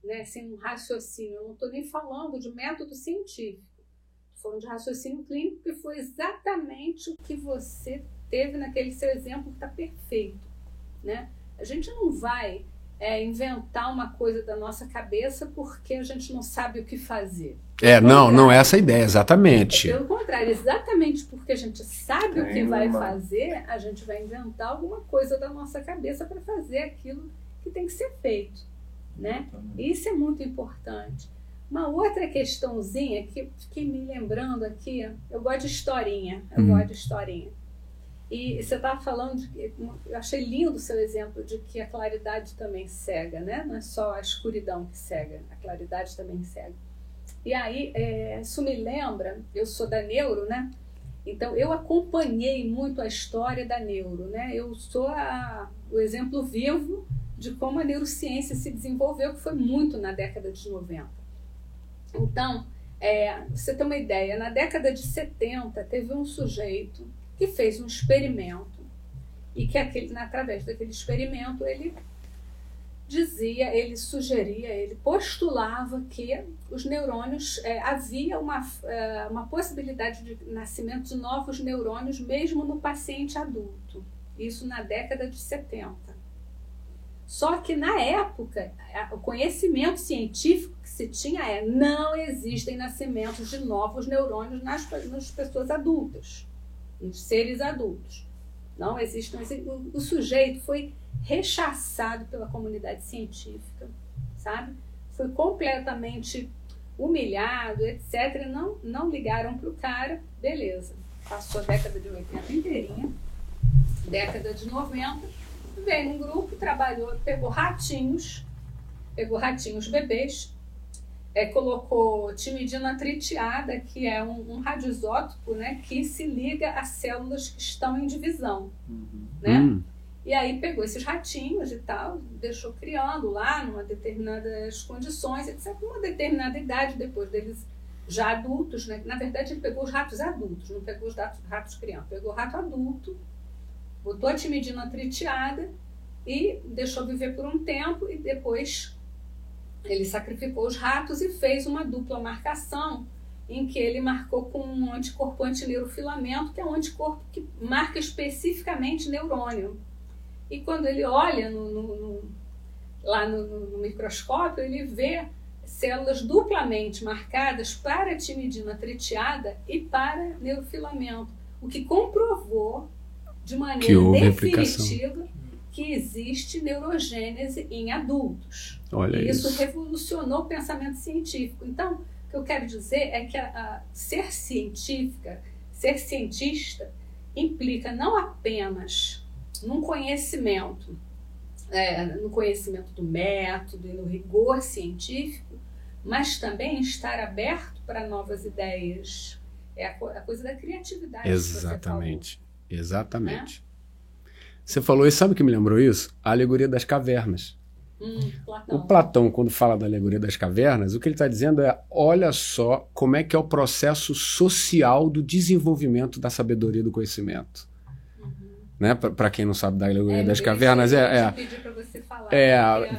Speaker 2: né? Sem um raciocínio. Eu não estou nem falando de método científico, estou falando de raciocínio clínico, que foi exatamente o que você teve naquele seu exemplo, que está perfeito, né? A gente não vai inventar uma coisa da nossa cabeça porque a gente não sabe o que fazer.
Speaker 3: Não é essa a ideia, exatamente.
Speaker 2: Pelo contrário, exatamente porque a gente sabe o que vai fazer, a gente vai inventar alguma coisa da nossa cabeça para fazer aquilo que tem que ser feito, né? Isso é muito importante. Uma outra questãozinha que fiquei me lembrando aqui, eu gosto de historinha, E você estava falando, eu achei lindo o seu exemplo de que a claridade também cega, né? Não é só a escuridão que cega, a claridade também cega. E aí, isso me lembra, eu sou da neuro, né? Então, eu acompanhei muito a história da neuro, né? Eu sou o exemplo vivo de como a neurociência se desenvolveu, que foi muito na década de 90. Então, você tem uma ideia, na década de 70, teve um sujeito que fez um experimento e que através daquele experimento ele sugeria, ele postulava que os neurônios, havia uma possibilidade de nascimento de novos neurônios mesmo no paciente adulto, isso na década de 70. Só que na época, o conhecimento científico que se tinha não existem nascimentos de novos neurônios nas pessoas adultas, nos seres adultos. Não existem. O sujeito foi rechaçado pela comunidade científica, sabe? Foi completamente humilhado, etc. Não ligaram para o cara, beleza. Passou a década de 80 inteirinha, década de 90, veio um grupo, trabalhou, pegou ratinhos bebês, colocou timidina tritiada, que é um radioisótopo, né, que se liga a células que estão em divisão, né? E aí pegou esses ratinhos e tal, deixou criando lá, numa determinadas condições, etc. Uma determinada idade, depois deles já adultos, né? Na verdade ele pegou os ratos adultos, não pegou os ratos crianças, pegou o rato adulto, botou a timidina tritiada e deixou viver por um tempo, e depois ele sacrificou os ratos e fez uma dupla marcação, em que ele marcou com um anticorpo antineurofilamento, que é um anticorpo que marca especificamente neurônio. E quando ele olha lá no microscópio, ele vê células duplamente marcadas para timidina tritiada e para neurofilamento, o que comprovou de maneira definitiva que existe neurogênese em adultos.
Speaker 3: Olha
Speaker 2: e isso
Speaker 3: isso.
Speaker 2: revolucionou o pensamento científico. Então, o que eu quero dizer é que ser científica, ser cientista, implica não apenas no conhecimento do método e no rigor científico, mas também estar aberto para novas ideias. É a coisa da criatividade.
Speaker 3: Exatamente.
Speaker 2: Que você falou,
Speaker 3: Exatamente.
Speaker 2: né?
Speaker 3: Você falou, e sabe o que me lembrou isso? A alegoria das cavernas.
Speaker 2: Platão.
Speaker 3: O Platão, quando fala da alegoria das cavernas, o que ele está dizendo é, olha só como é que é o processo social do desenvolvimento da sabedoria do conhecimento. Né? Para quem não sabe da alegoria das cavernas,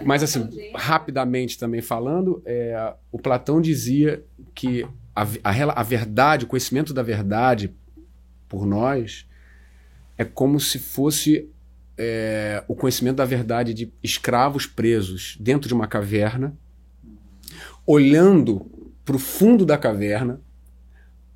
Speaker 3: mas assim, rapidamente também falando, o Platão dizia que a verdade, o conhecimento da verdade por nós é como se fosse o conhecimento da verdade de escravos presos dentro de uma caverna, olhando para o fundo da caverna,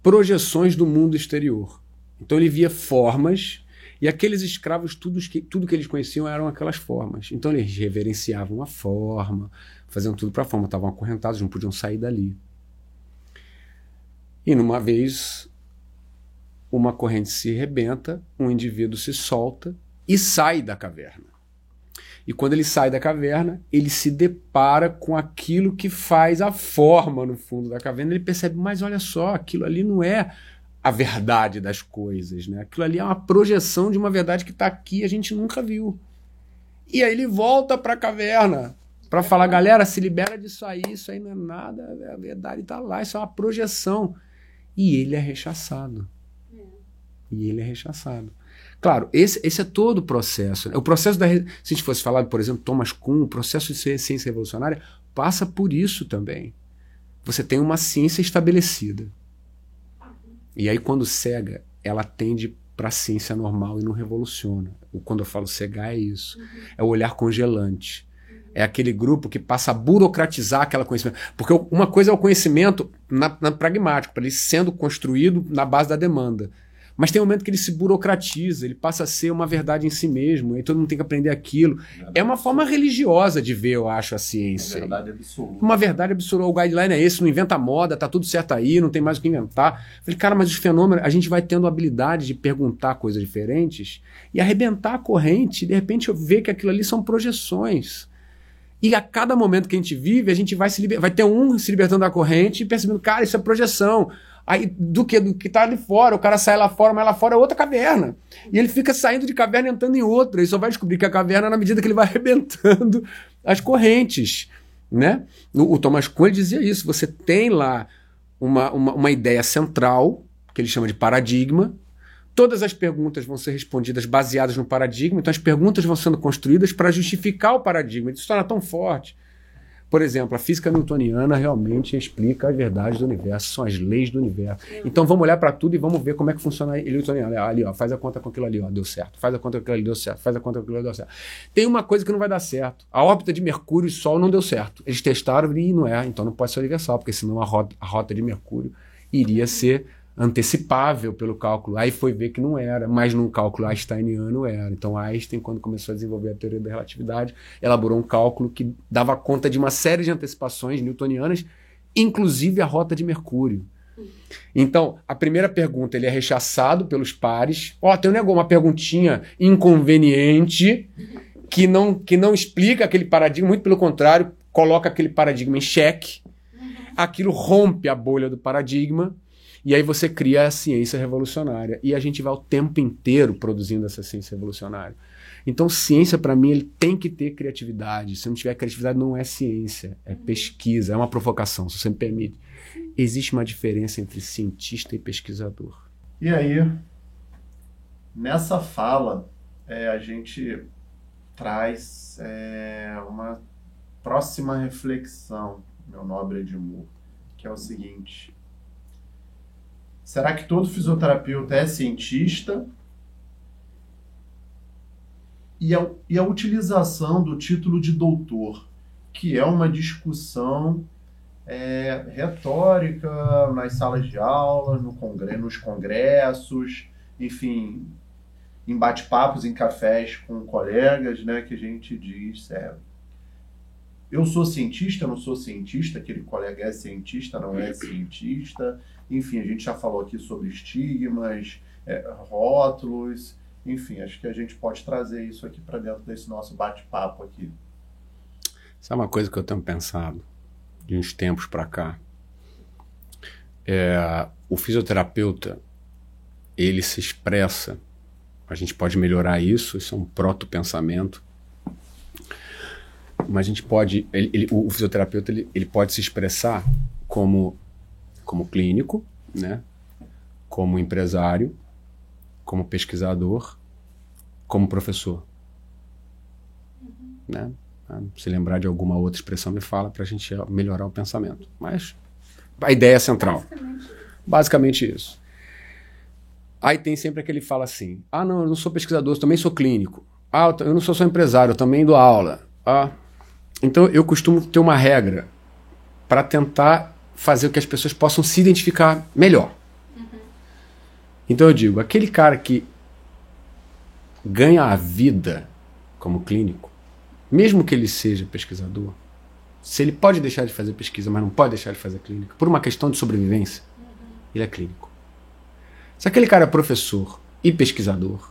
Speaker 3: projeções do mundo exterior. Então ele via formas, e aqueles escravos, tudo que eles conheciam eram aquelas formas. Então eles reverenciavam a forma, faziam tudo para a forma, estavam acorrentados, não podiam sair dali. E numa vez, uma corrente se rebenta, um indivíduo se solta e sai da caverna. E quando ele sai da caverna, ele se depara com aquilo que faz a forma no fundo da caverna. Ele percebe, mas olha só, aquilo ali não é a verdade das coisas, né? Aquilo ali é uma projeção de uma verdade que está aqui e a gente nunca viu. E aí ele volta para a caverna para falar, galera, se libera disso aí não é nada, a verdade está lá, isso é uma projeção. E ele é rechaçado. Claro, esse é todo o processo. Né? O processo se a gente fosse falar, por exemplo, Thomas Kuhn, o processo de ciência revolucionária passa por isso também. Você tem uma ciência estabelecida. E aí, quando cega, ela tende para a ciência normal e não revoluciona. Quando eu falo cegar, é isso. É o olhar congelante. É aquele grupo que passa a burocratizar aquele conhecimento. Porque uma coisa é o conhecimento na pragmático, para ele sendo construído na base da demanda. Mas tem um momento que ele se burocratiza, ele passa a ser uma verdade em si mesmo, aí todo mundo tem que aprender aquilo. É uma forma religiosa de ver, eu acho, a ciência.
Speaker 1: Uma verdade absoluta.
Speaker 3: Uma verdade absoluta. O guideline é esse, não inventa moda, tá tudo certo aí, não tem mais o que inventar. Eu falei, cara, mas os fenômenos, a gente vai tendo a habilidade de perguntar coisas diferentes e arrebentar a corrente, e de repente eu ver que aquilo ali são projeções. E a cada momento que a gente vive, a gente vai ter um se libertando da corrente e percebendo, cara, isso é projeção. Aí, do que tá ali fora, o cara sai lá fora, mas lá fora é outra caverna. E ele fica saindo de caverna e entrando em outra. Ele só vai descobrir que a caverna é na medida que ele vai arrebentando as correntes. Né? O Thomas Kuhn dizia isso. Você tem lá uma ideia central, que ele chama de paradigma. Todas as perguntas vão ser respondidas baseadas no paradigma. Então as perguntas vão sendo construídas para justificar o paradigma. Isso se torna tão forte. Por exemplo, a física newtoniana realmente explica as verdades do universo, são as leis do universo. Então vamos olhar para tudo e vamos ver como é que funciona a newtoniana. Ali, ó, faz a conta com aquilo ali, ó, deu certo. Faz a conta com aquilo ali, deu certo. Faz a conta com aquilo ali, deu certo. Tem uma coisa que não vai dar certo. A órbita de Mercúrio e Sol não deu certo. Eles testaram e não é, então não pode ser universal, porque senão a rota de Mercúrio iria ser antecipável pelo cálculo. Aí foi ver que não era, mas num cálculo einsteiniano era. Então Einstein, quando começou a desenvolver a teoria da relatividade, elaborou um cálculo que dava conta de uma série de antecipações newtonianas, inclusive a rota de Mercúrio. Então, a primeira pergunta, ele é rechaçado pelos pares. Tem uma perguntinha inconveniente que não explica aquele paradigma, muito pelo contrário, coloca aquele paradigma em xeque. Aquilo rompe a bolha do paradigma. E aí você cria a ciência revolucionária. E a gente vai o tempo inteiro produzindo essa ciência revolucionária. Então, ciência, para mim, ele tem que ter criatividade. Se não tiver criatividade, não é ciência. É pesquisa, é uma provocação, se você me permite. Existe uma diferença entre cientista e pesquisador.
Speaker 1: E aí, nessa fala, a gente traz uma próxima reflexão, meu nobre Edmur, que é o seguinte... Será que todo fisioterapeuta é cientista? E a utilização do título de doutor, que é uma discussão retórica nas salas de aula, nos congressos, enfim. em bate-papos, em cafés com colegas, né, que a gente diz, eu sou cientista, não sou cientista, aquele colega é cientista, não é cientista, enfim, a gente já falou aqui sobre estigmas, rótulos, enfim, acho que a gente pode trazer isso aqui para dentro desse nosso bate-papo aqui.
Speaker 3: Sabe uma coisa que eu tenho pensado de uns tempos para cá? O fisioterapeuta, ele se expressa, a gente pode melhorar isso é um proto-pensamento, mas a gente pode, o fisioterapeuta ele pode se expressar como clínico, né? Como empresário, como pesquisador, como professor. Né? Se lembrar de alguma outra expressão, me fala para a gente melhorar o pensamento. Mas a ideia é central. Basicamente isso. Aí tem sempre aquele que fala assim, não, eu não sou pesquisador, eu também sou clínico. Eu não sou só empresário, eu também dou aula. Então eu costumo ter uma regra para tentar fazer com que as pessoas possam se identificar melhor. Então eu digo, aquele cara que ganha a vida como clínico, mesmo que ele seja pesquisador, se ele pode deixar de fazer pesquisa, mas não pode deixar de fazer clínica, por uma questão de sobrevivência, ele é clínico. Se aquele cara é professor e pesquisador,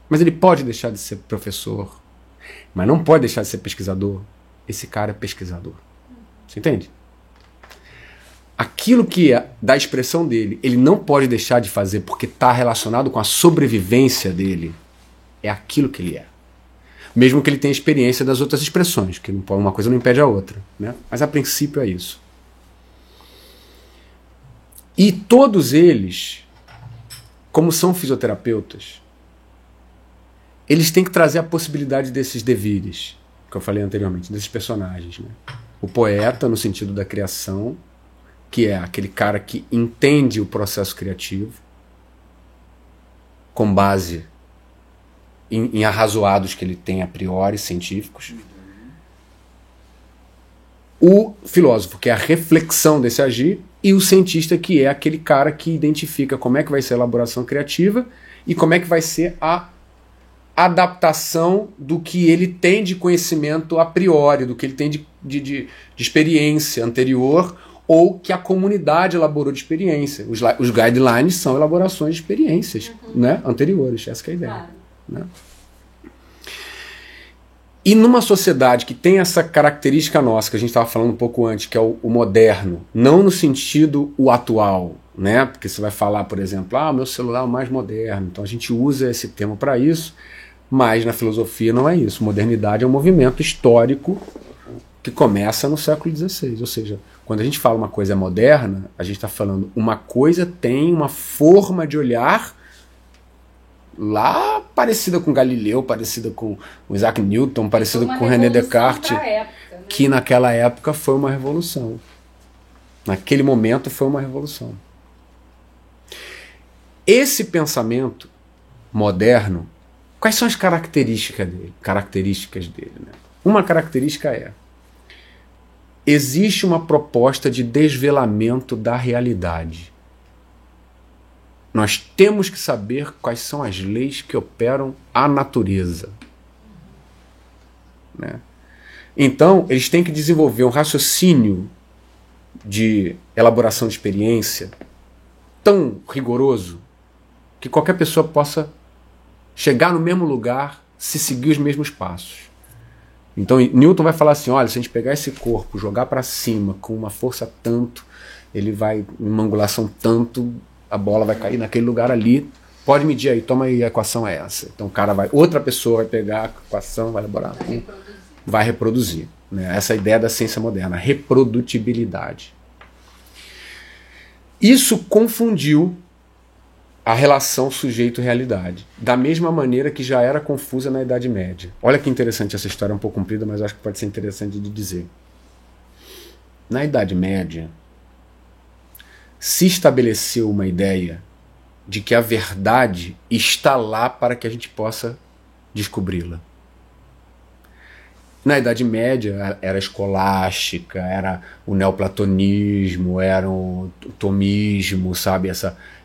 Speaker 3: mas ele pode deixar de ser professor, mas não pode deixar de ser pesquisador, esse cara é pesquisador. Você entende? Aquilo que é da expressão dele, ele não pode deixar de fazer porque está relacionado com a sobrevivência dele, é aquilo que ele é. Mesmo que ele tenha experiência das outras expressões, que uma coisa não impede a outra, né? Mas a princípio é isso. E todos eles, como são fisioterapeutas, eles têm que trazer a possibilidade desses devires, que eu falei anteriormente, desses personagens. Né? O poeta, no sentido da criação, que é aquele cara que entende o processo criativo, com base em arrazoados que ele tem a priori científicos. O filósofo, que é a reflexão desse agir, e o cientista, que é aquele cara que identifica como é que vai ser a elaboração criativa e como é que vai ser a adaptação do que ele tem de conhecimento a priori, do que ele tem de experiência anterior ou que a comunidade elaborou de experiência. Os guidelines são elaborações de experiências né, anteriores, essa que é a ideia. Claro. Né? E numa sociedade que tem essa característica nossa, que a gente estava falando um pouco antes, que é o moderno, não no sentido o atual, né? Porque você vai falar, por exemplo, o meu celular é o mais moderno, então a gente usa esse termo para isso, mas na filosofia não é isso. Modernidade é um movimento histórico que começa no século XVI, ou seja, quando a gente fala uma coisa moderna, a gente está falando uma coisa tem uma forma de olhar lá parecida com Galileu, parecida com o Isaac Newton, parecida com René Descartes, época, né? Que naquela época foi uma revolução. Naquele momento foi uma revolução. Esse pensamento moderno, quais são as características dele? Né? Uma característica existe uma proposta de desvelamento da realidade. Nós temos que saber quais são as leis que operam a natureza. Né? Então, eles têm que desenvolver um raciocínio de elaboração de experiência tão rigoroso que qualquer pessoa possa chegar no mesmo lugar se seguir os mesmos passos. Então, Newton vai falar assim, olha, se a gente pegar esse corpo, jogar para cima com uma força tanto, ele vai, uma angulação tanto, a bola vai cair naquele lugar ali, pode medir aí, toma aí, a equação é essa. Então outra pessoa vai pegar a equação, vai elaborar, vai reproduzir. Né? Essa é a ideia da ciência moderna, reprodutibilidade. Isso confundiu a relação sujeito-realidade, da mesma maneira que já era confusa na Idade Média. Olha que interessante essa história, é um pouco comprida, mas acho que pode ser interessante de dizer. Na Idade Média, se estabeleceu uma ideia de que a verdade está lá para que a gente possa descobri-la. Na Idade Média era a escolástica, era o neoplatonismo, era o tomismo, sabe?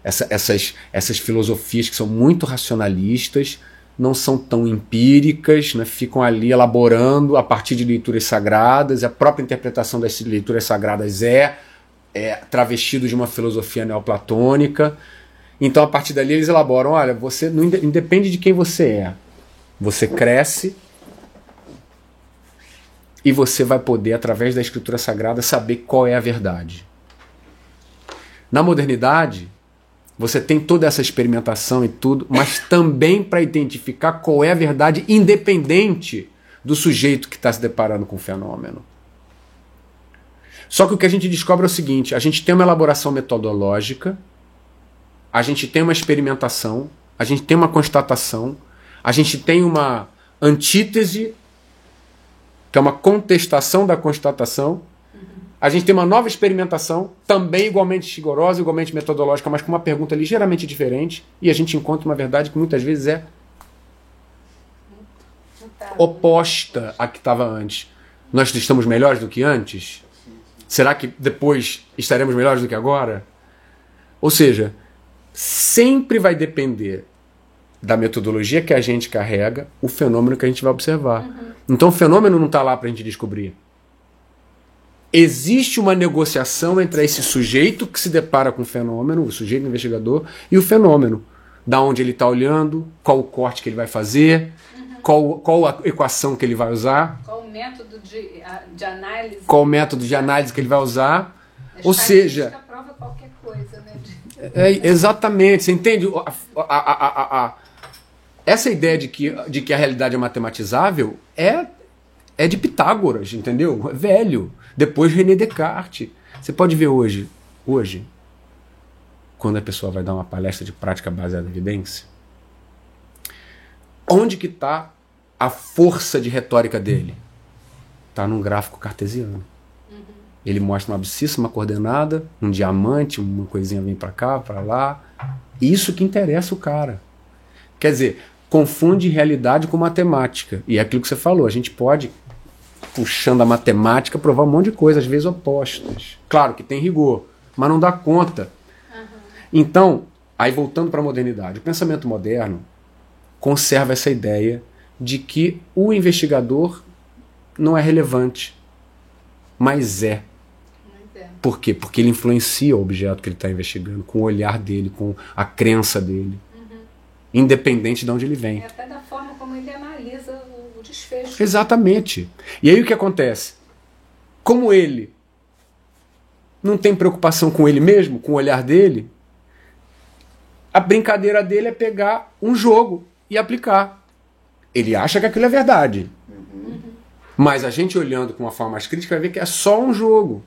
Speaker 3: Essas filosofias que são muito racionalistas, não são tão empíricas, né? Ficam ali elaborando a partir de leituras sagradas, a própria interpretação das leituras sagradas é travestido de uma filosofia neoplatônica. Então, a partir dali, eles elaboram, olha, você não independe de quem você é, você cresce e você vai poder, através da escritura sagrada, saber qual é a verdade. Na modernidade, você tem toda essa experimentação e tudo, mas também para identificar qual é a verdade independente do sujeito que está se deparando com o fenômeno. Só que o que a gente descobre é o seguinte, a gente tem uma elaboração metodológica, a gente tem uma experimentação, a gente tem uma constatação, a gente tem uma antítese, que é uma contestação da constatação, a gente tem uma nova experimentação, também igualmente rigorosa, igualmente metodológica, mas com uma pergunta ligeiramente diferente, e a gente encontra uma verdade que muitas vezes é oposta à que estava antes. Nós estamos melhores do que antes? Será que depois estaremos melhores do que agora? Ou seja, sempre vai depender da metodologia que a gente carrega, o fenômeno que a gente vai observar. Então o fenômeno não está lá para a gente descobrir. Existe uma negociação entre esse sujeito que se depara com o fenômeno, o sujeito investigador, e o fenômeno. Da onde ele está olhando, qual o corte que ele vai fazer, qual a equação que ele vai usar.
Speaker 2: Qual o método de análise.
Speaker 3: Qual o método de análise que ele vai usar. Ou seja...
Speaker 2: prova qualquer coisa, né?
Speaker 3: Exatamente, você entende? Essa ideia de que a realidade é matematizável é de Pitágoras, entendeu? É velho. Depois René Descartes. Você pode ver hoje, quando a pessoa vai dar uma palestra de prática baseada em evidência, onde que está a força de retórica dele? Está num gráfico cartesiano. Ele mostra uma abscissa, uma coordenada, um diamante, uma coisinha vem para cá, para lá. Isso que interessa o cara. Quer dizer, confunde realidade com matemática. E é aquilo que você falou, a gente pode, puxando a matemática, provar um monte de coisas, às vezes opostas. Claro que tem rigor, mas não dá conta. Então, aí voltando para a modernidade, o pensamento moderno conserva essa ideia de que o investigador não é relevante, mas é. Por quê? Porque ele influencia o objeto que ele está investigando, com o olhar dele, com a crença dele, independente de onde ele vem.
Speaker 2: Até da forma como ele analisa o desfecho.
Speaker 3: Exatamente. E aí o que acontece? Como ele não tem preocupação com ele mesmo, com o olhar dele, a brincadeira dele é pegar um jogo e aplicar. Ele acha que aquilo é verdade. Mas a gente olhando com uma forma mais crítica vai ver que é só um jogo.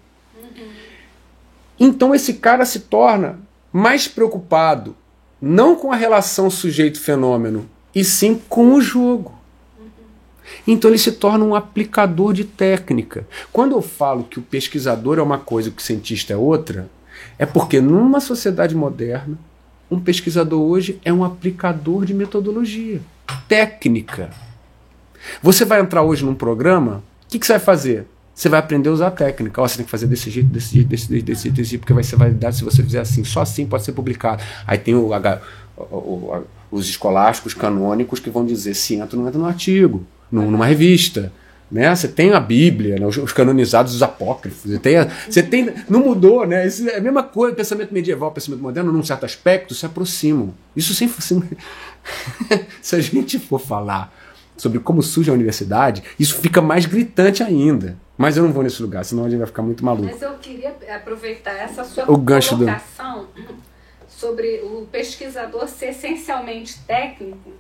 Speaker 3: Então esse cara se torna mais preocupado não com a relação sujeito-fenômeno, e sim com o jogo. Então ele se torna um aplicador de técnica. Quando eu falo que o pesquisador é uma coisa e que o cientista é outra, é porque numa sociedade moderna, um pesquisador hoje é um aplicador de metodologia, técnica. Você vai entrar hoje num programa, o que você vai fazer? Você vai aprender a usar a técnica. Você tem que fazer desse jeito, desse jeito, porque vai ser validado se você fizer assim. Só assim pode ser publicado. Aí tem os escolásticos canônicos que vão dizer se entra ou não entra no artigo, numa revista. Né? Você tem a Bíblia, né? os canonizados, os apócrifos. Você tem, não mudou, né? Isso é a mesma coisa. O pensamento medieval, o pensamento moderno, num certo aspecto, se aproximam. Isso sem se a gente for falar sobre como surge a universidade, isso fica mais gritante ainda. Mas eu não vou nesse lugar, senão a gente vai ficar muito maluco.
Speaker 2: Mas eu queria aproveitar essa sua
Speaker 3: colocação
Speaker 2: sobre o pesquisador ser essencialmente técnico.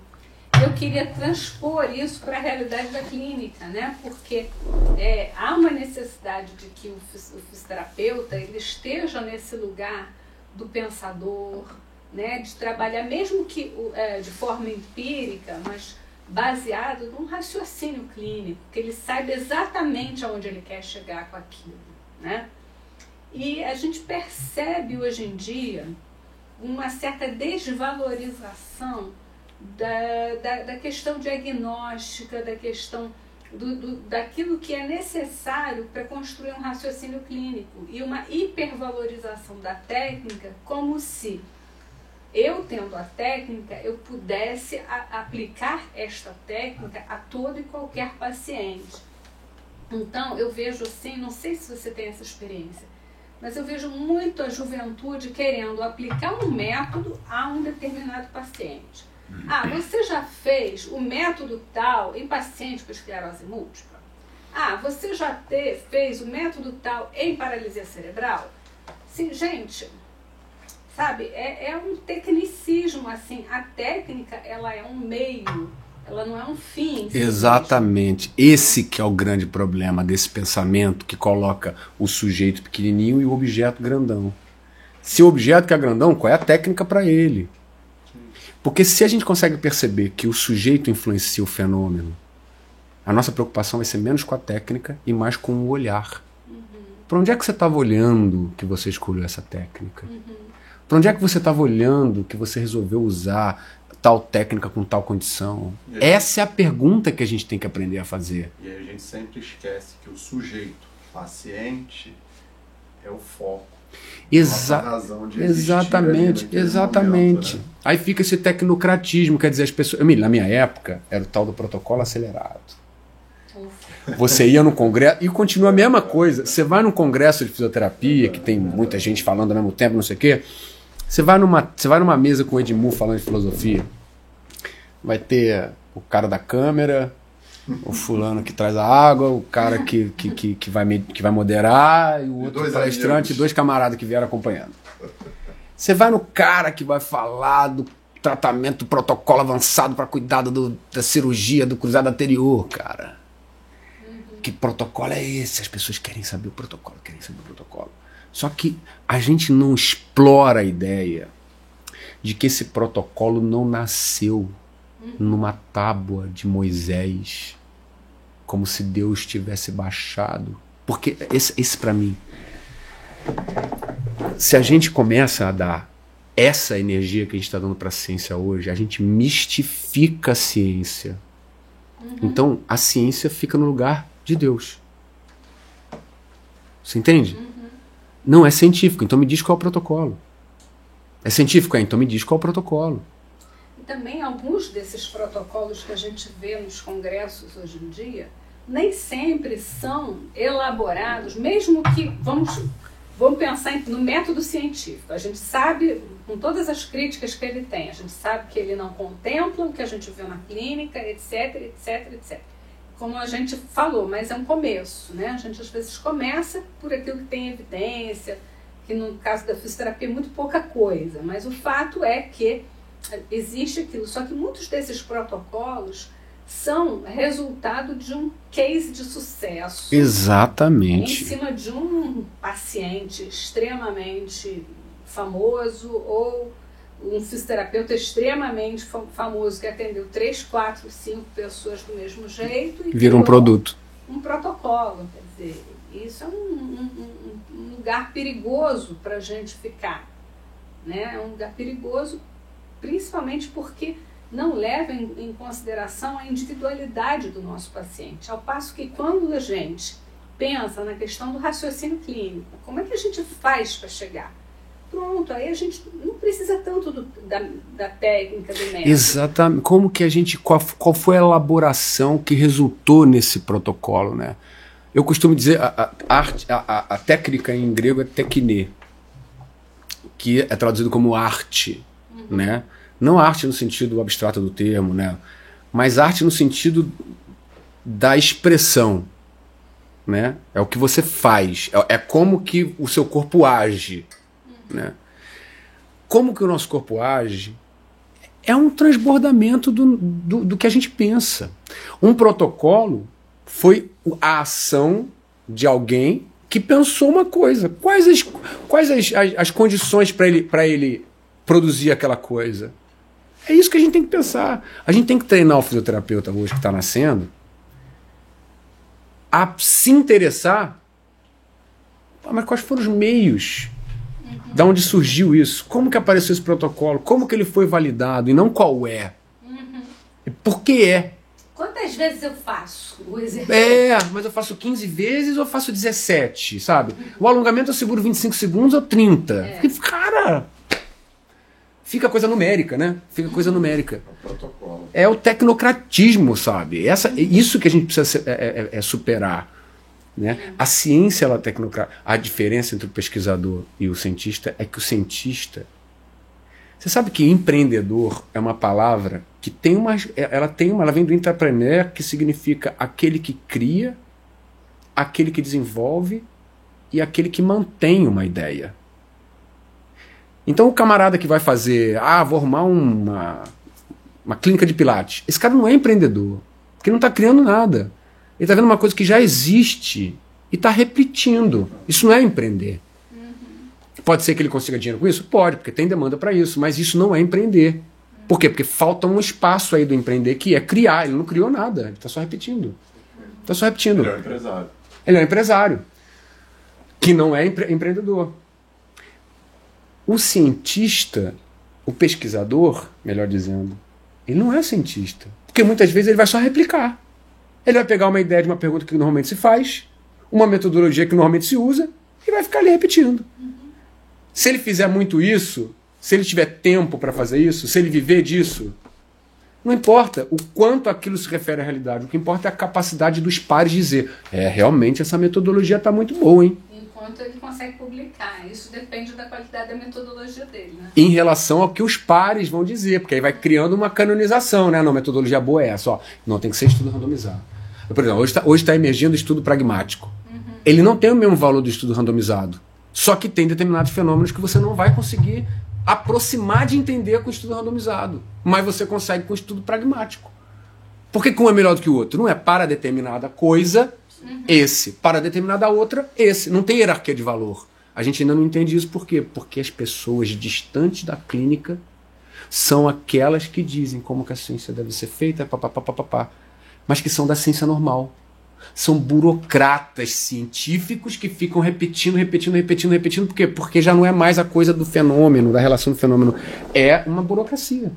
Speaker 2: Eu queria transpor isso para a realidade da clínica, né? Porque há uma necessidade de que o fisioterapeuta ele esteja nesse lugar do pensador, né? De trabalhar, mesmo que de forma empírica, mas baseado num raciocínio clínico, que ele saiba exatamente aonde ele quer chegar com aquilo, né? E a gente percebe hoje em dia uma certa desvalorização da questão diagnóstica, da questão daquilo que é necessário para construir um raciocínio clínico e uma hipervalorização da técnica, como se eu, tendo a técnica, eu pudesse aplicar esta técnica a todo e qualquer paciente. Então, eu vejo assim, não sei se você tem essa experiência, mas eu vejo muito a juventude querendo aplicar um método a um determinado paciente. Ah, você já fez o método tal em paciente com esclerose múltipla? Ah, você já fez o método tal em paralisia cerebral? Sim, gente, sabe, é um tecnicismo, assim, a técnica, ela é um meio, ela não é um fim.
Speaker 3: Exatamente, esse que é o grande problema desse pensamento que coloca o sujeito pequenininho e o objeto grandão. Se o objeto que é grandão, qual é a técnica para ele? Porque se a gente consegue perceber que o sujeito influencia o fenômeno, a nossa preocupação vai ser menos com a técnica e mais com o olhar. Para onde é que você estava olhando que você escolheu essa técnica? Para onde é que você estava olhando que você resolveu usar tal técnica com tal condição? Essa é a pergunta que a gente tem que aprender a fazer.
Speaker 1: E aí a gente sempre esquece que o sujeito, paciente, é o foco.
Speaker 3: Exatamente. Momento, né? Aí fica esse tecnocratismo, quer dizer, as pessoas... Na minha época, era o tal do protocolo acelerado. Você ia no congresso, e continua a mesma coisa. Você vai num congresso de fisioterapia, que tem muita gente falando ao mesmo tempo, não sei o quê. Você vai numa mesa com o Edmur falando de filosofia. Vai ter o cara da câmera, o fulano que traz a água, o cara que vai moderar, e o outro palestrante, e 2 camaradas que vieram acompanhando. Você vai no cara que vai falar do tratamento, do protocolo avançado para cuidado da cirurgia do cruzado anterior, cara. Que protocolo é esse? As pessoas querem saber o protocolo, Só que a gente não explora a ideia de que esse protocolo não nasceu numa tábua de Moisés, como se Deus tivesse baixado. Porque esse para mim, se a gente começa a dar essa energia que a gente está dando para a ciência hoje, a gente mistifica a ciência. Então a ciência fica no lugar de Deus. Você entende? Não é científico, então me diz qual é o protocolo. É científico? Então me diz qual é o protocolo.
Speaker 2: Também alguns desses protocolos que a gente vê nos congressos hoje em dia, nem sempre são elaborados, mesmo que, vamos pensar no método científico. A gente sabe, com todas as críticas que ele tem, a gente sabe que ele não contempla o que a gente vê na clínica, etc. Como a gente falou, mas é um começo, né? A gente às vezes começa por aquilo que tem evidência, que no caso da fisioterapia é muito pouca coisa, mas o fato é que existe aquilo. Só que muitos desses protocolos são resultado de um case de sucesso.
Speaker 3: Exatamente.
Speaker 2: Em cima de um paciente extremamente famoso ou um fisioterapeuta extremamente famoso que atendeu 3, 4, 5 pessoas do mesmo jeito. E
Speaker 3: vira um produto.
Speaker 2: Um protocolo. Quer dizer, isso é um lugar perigoso para a gente ficar. Né? É um lugar perigoso, principalmente porque não leva em consideração a individualidade do nosso paciente. Ao passo que quando a gente pensa na questão do raciocínio clínico, como é que a gente faz para chegar? Pronto, aí a gente não precisa tanto da técnica, do método.
Speaker 3: Exatamente. Como que a gente, qual foi a elaboração que resultou nesse protocolo, né? Eu costumo dizer, a técnica em grego é tekne, que é traduzido como arte, né? Não arte no sentido abstrato do termo, né? Mas arte no sentido da expressão, né? É o que você faz, é como que o seu corpo age, né? Como que o nosso corpo age é um transbordamento do que a gente pensa. Um protocolo foi a ação de alguém que pensou uma coisa. Quais as condições para ele produzir aquela coisa? É isso que a gente tem que pensar. A gente tem que treinar o fisioterapeuta hoje que está nascendo a se interessar. Mas quais foram os meios? Da onde surgiu isso? Como que apareceu esse protocolo? Como que ele foi validado? E não qual é? E por que é?
Speaker 2: Quantas vezes eu faço o exercício?
Speaker 3: Mas eu faço 15 vezes ou eu faço 17, sabe? O alongamento eu seguro 25 segundos ou 30. Cara, fica coisa numérica, né? Fica coisa numérica. É o tecnocratismo, sabe? Isso que a gente precisa superar. Né? A ciência, ela é tecnocrática. A diferença entre o pesquisador e o cientista é que o cientista... Você sabe que empreendedor é uma palavra que tem uma... Ela vem do intrapreneur, que significa aquele que cria, aquele que desenvolve e aquele que mantém uma ideia. Então o camarada que vai fazer... vou arrumar uma clínica de pilates. Esse cara não é empreendedor, porque não está criando nada. Ele está vendo uma coisa que já existe e está repetindo. Isso não é empreender. Pode ser que ele consiga dinheiro com isso? Pode, porque tem demanda para isso, mas isso não é empreender. Por quê? Porque falta um espaço aí do empreender, que é criar. Ele não criou nada, ele está só repetindo. Está só repetindo.
Speaker 1: Ele é um empresário.
Speaker 3: Ele é um empresário, que não é empreendedor. O cientista, o pesquisador, melhor dizendo, ele não é cientista. Porque muitas vezes ele vai só replicar. Ele vai pegar uma ideia de uma pergunta que normalmente se faz, uma metodologia que normalmente se usa, e vai ficar ali repetindo. Se ele fizer muito isso, se ele tiver tempo para fazer isso, se ele viver disso, não importa o quanto aquilo se refere à realidade. O que importa é a capacidade dos pares dizer: realmente essa metodologia está muito boa, hein?
Speaker 2: Enquanto ele consegue publicar. Isso depende da qualidade da metodologia dele, né?
Speaker 3: Em relação ao que os pares vão dizer, porque aí vai criando uma canonização, né? Não, metodologia boa é essa, ó. Não, tem que ser estudo randomizado. Por exemplo, hoje está emergindo o estudo pragmático. Ele não tem o mesmo valor do estudo randomizado. Só que tem determinados fenômenos que você não vai conseguir aproximar de entender com o estudo randomizado. Mas você consegue com o estudo pragmático. Por que um é melhor do que o outro? Não é para determinada coisa, esse. Para determinada outra, esse. Não tem hierarquia de valor. A gente ainda não entende isso. Por quê? Porque as pessoas distantes da clínica são aquelas que dizem como que a ciência deve ser feita, mas que são da ciência normal. São burocratas científicos que ficam repetindo. Por quê? Porque já não é mais a coisa do fenômeno, da relação do fenômeno. É uma burocracia.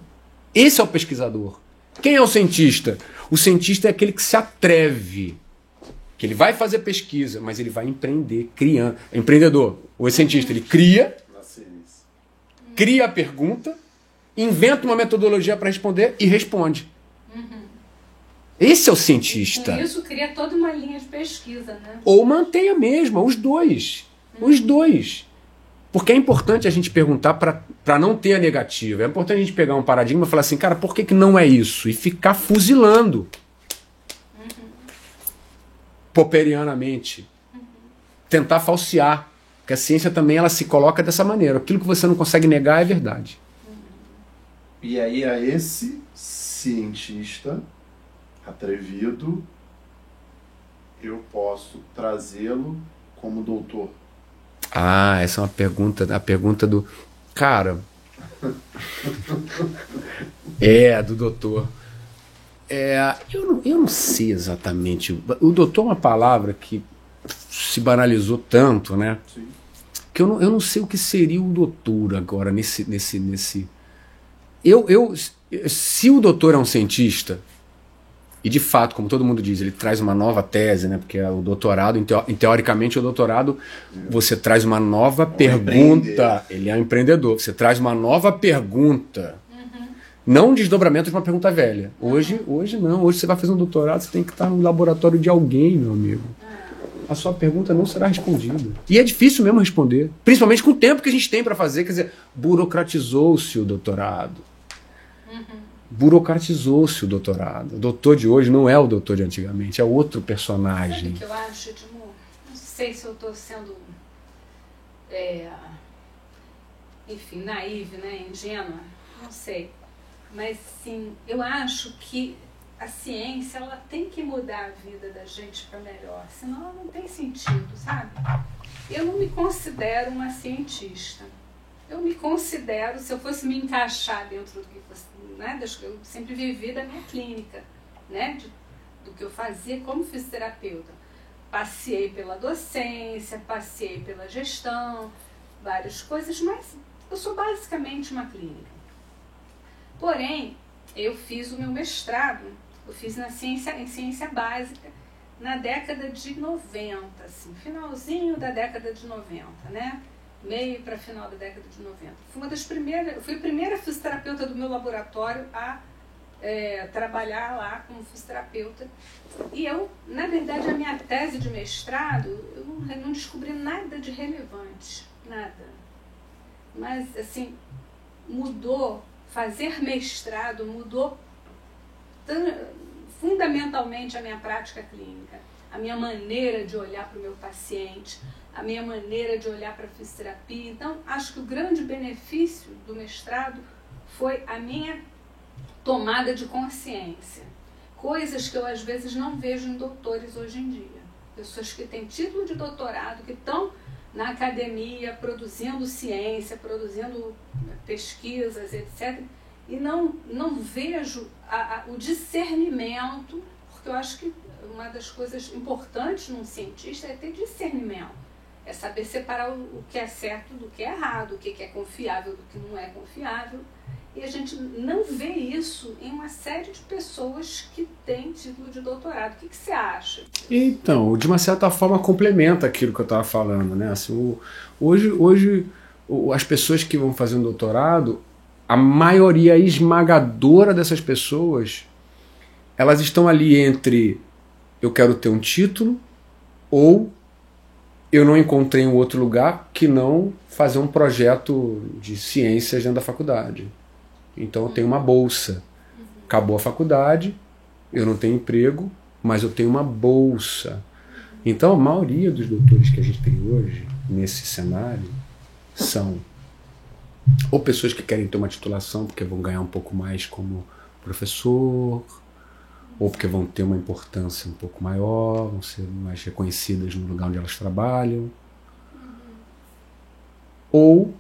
Speaker 3: Esse é o pesquisador. Quem é o cientista? O cientista é aquele que se atreve. Que ele vai fazer pesquisa, mas ele vai empreender, criando. É empreendedor. O cientista, ele cria a pergunta, inventa uma metodologia para responder e responde. Esse é o cientista.
Speaker 2: E com isso cria toda uma linha de pesquisa, né?
Speaker 3: Ou mantém a mesma, os dois. Os dois. Porque é importante a gente perguntar para não ter a negativa. É importante a gente pegar um paradigma e falar assim, cara, por que não é isso? E ficar fuzilando. Popperianamente. Tentar falsear. Porque a ciência também ela se coloca dessa maneira. Aquilo que você não consegue negar é verdade.
Speaker 1: E aí a esse cientista atrevido, eu posso trazê-lo como doutor?
Speaker 3: Essa é uma pergunta, a pergunta do... Cara... do doutor. Eu não sei exatamente. O doutor é uma palavra que se banalizou tanto, né?
Speaker 1: Sim.
Speaker 3: Que eu não sei o que seria o doutor agora, nesse... Se o doutor é um cientista... E, de fato, como todo mundo diz, ele traz uma nova tese, né? Porque o doutorado, teoricamente, o doutorado, você traz uma nova pergunta. Ele é um empreendedor. Você traz uma nova pergunta. Não um desdobramento de uma pergunta velha. Hoje não. Hoje você vai fazer um doutorado, você tem que estar no laboratório de alguém, meu amigo. A sua pergunta não será respondida. E é difícil mesmo responder. Principalmente com o tempo que a gente tem para fazer. Quer dizer, burocratizou-se o doutorado. Burocratizou-se o doutorado. O doutor de hoje não é o doutor de antigamente, é outro personagem.
Speaker 2: Sabe o que eu acho, Edmur? Não sei se eu estou sendo, enfim, naive, né? Ingênua, não sei. Mas, sim, eu acho que a ciência ela tem que mudar a vida da gente para melhor, senão ela não tem sentido, sabe? Eu não me considero uma cientista. Eu me considero, se eu fosse me encaixar dentro do que você, né, eu sempre vivi da minha clínica, né, do que eu fazia como fisioterapeuta. Passei pela docência, passei pela gestão, várias coisas, mas eu sou basicamente uma clínica. Porém, eu fiz o meu mestrado Eu fiz em ciência básica na década de 90, assim, finalzinho da década de 90, né? Meio para final da década de 90. Fui a primeira fisioterapeuta do meu laboratório a trabalhar lá como fisioterapeuta. E eu, na verdade, a minha tese de mestrado, eu não descobri nada de relevante, nada. Mas, assim, mudou, fazer mestrado mudou fundamentalmente a minha prática clínica, a minha maneira de olhar para o meu paciente, a minha maneira de olhar para a fisioterapia. Então, acho que o grande benefício do mestrado foi a minha tomada de consciência. Coisas que eu, às vezes, não vejo em doutores hoje em dia. Pessoas que têm título de doutorado, que estão na academia produzindo ciência, produzindo pesquisas, etc., e não vejo o discernimento, porque eu acho que uma das coisas importantes num cientista é ter discernimento, é saber separar o que é certo do que é errado, o que é confiável do que não é confiável, e a gente não vê isso em uma série de pessoas que têm título de doutorado. O que você acha?
Speaker 3: Então, de uma certa forma complementa aquilo que eu estava falando, né? Assim, hoje as pessoas que vão fazer um doutorado, a maioria esmagadora dessas pessoas, elas estão ali entre eu quero ter um título ou eu não encontrei um outro lugar que não fazer um projeto de ciências dentro da faculdade. Então eu tenho uma bolsa. Acabou a faculdade, eu não tenho emprego, mas eu tenho uma bolsa. Então a maioria dos doutores que a gente tem hoje, nesse cenário, são ou pessoas que querem ter uma titulação porque vão ganhar um pouco mais como professor, ou porque vão ter uma importância um pouco maior, vão ser mais reconhecidas no lugar onde elas trabalham. Ou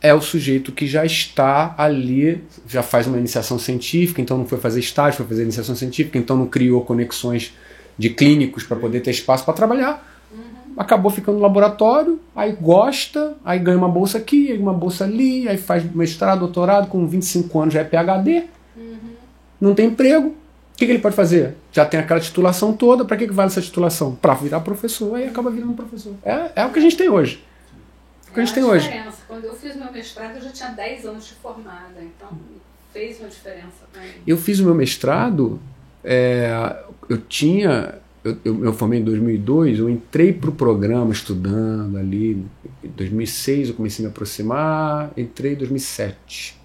Speaker 3: é o sujeito que já está ali, já faz uma iniciação científica, então não foi fazer estágio, foi fazer iniciação científica, então não criou conexões de clínicos para poder ter espaço para trabalhar. Acabou ficando no laboratório, aí gosta, aí ganha uma bolsa aqui, aí uma bolsa ali, aí faz mestrado, doutorado, com 25 anos já é PhD, não tem emprego. O que ele pode fazer? Já tem aquela titulação toda, para que vale essa titulação? Para virar professor, aí acaba virando professor. É o que a gente tem hoje. O que a gente tem hoje.
Speaker 2: Quando eu fiz meu mestrado, eu já tinha 10 anos de formada, então fez uma diferença para mim.
Speaker 3: Eu fiz o meu mestrado, eu formei em 2002, eu entrei para o programa estudando ali, em 2006 eu comecei a me aproximar, entrei em 2007.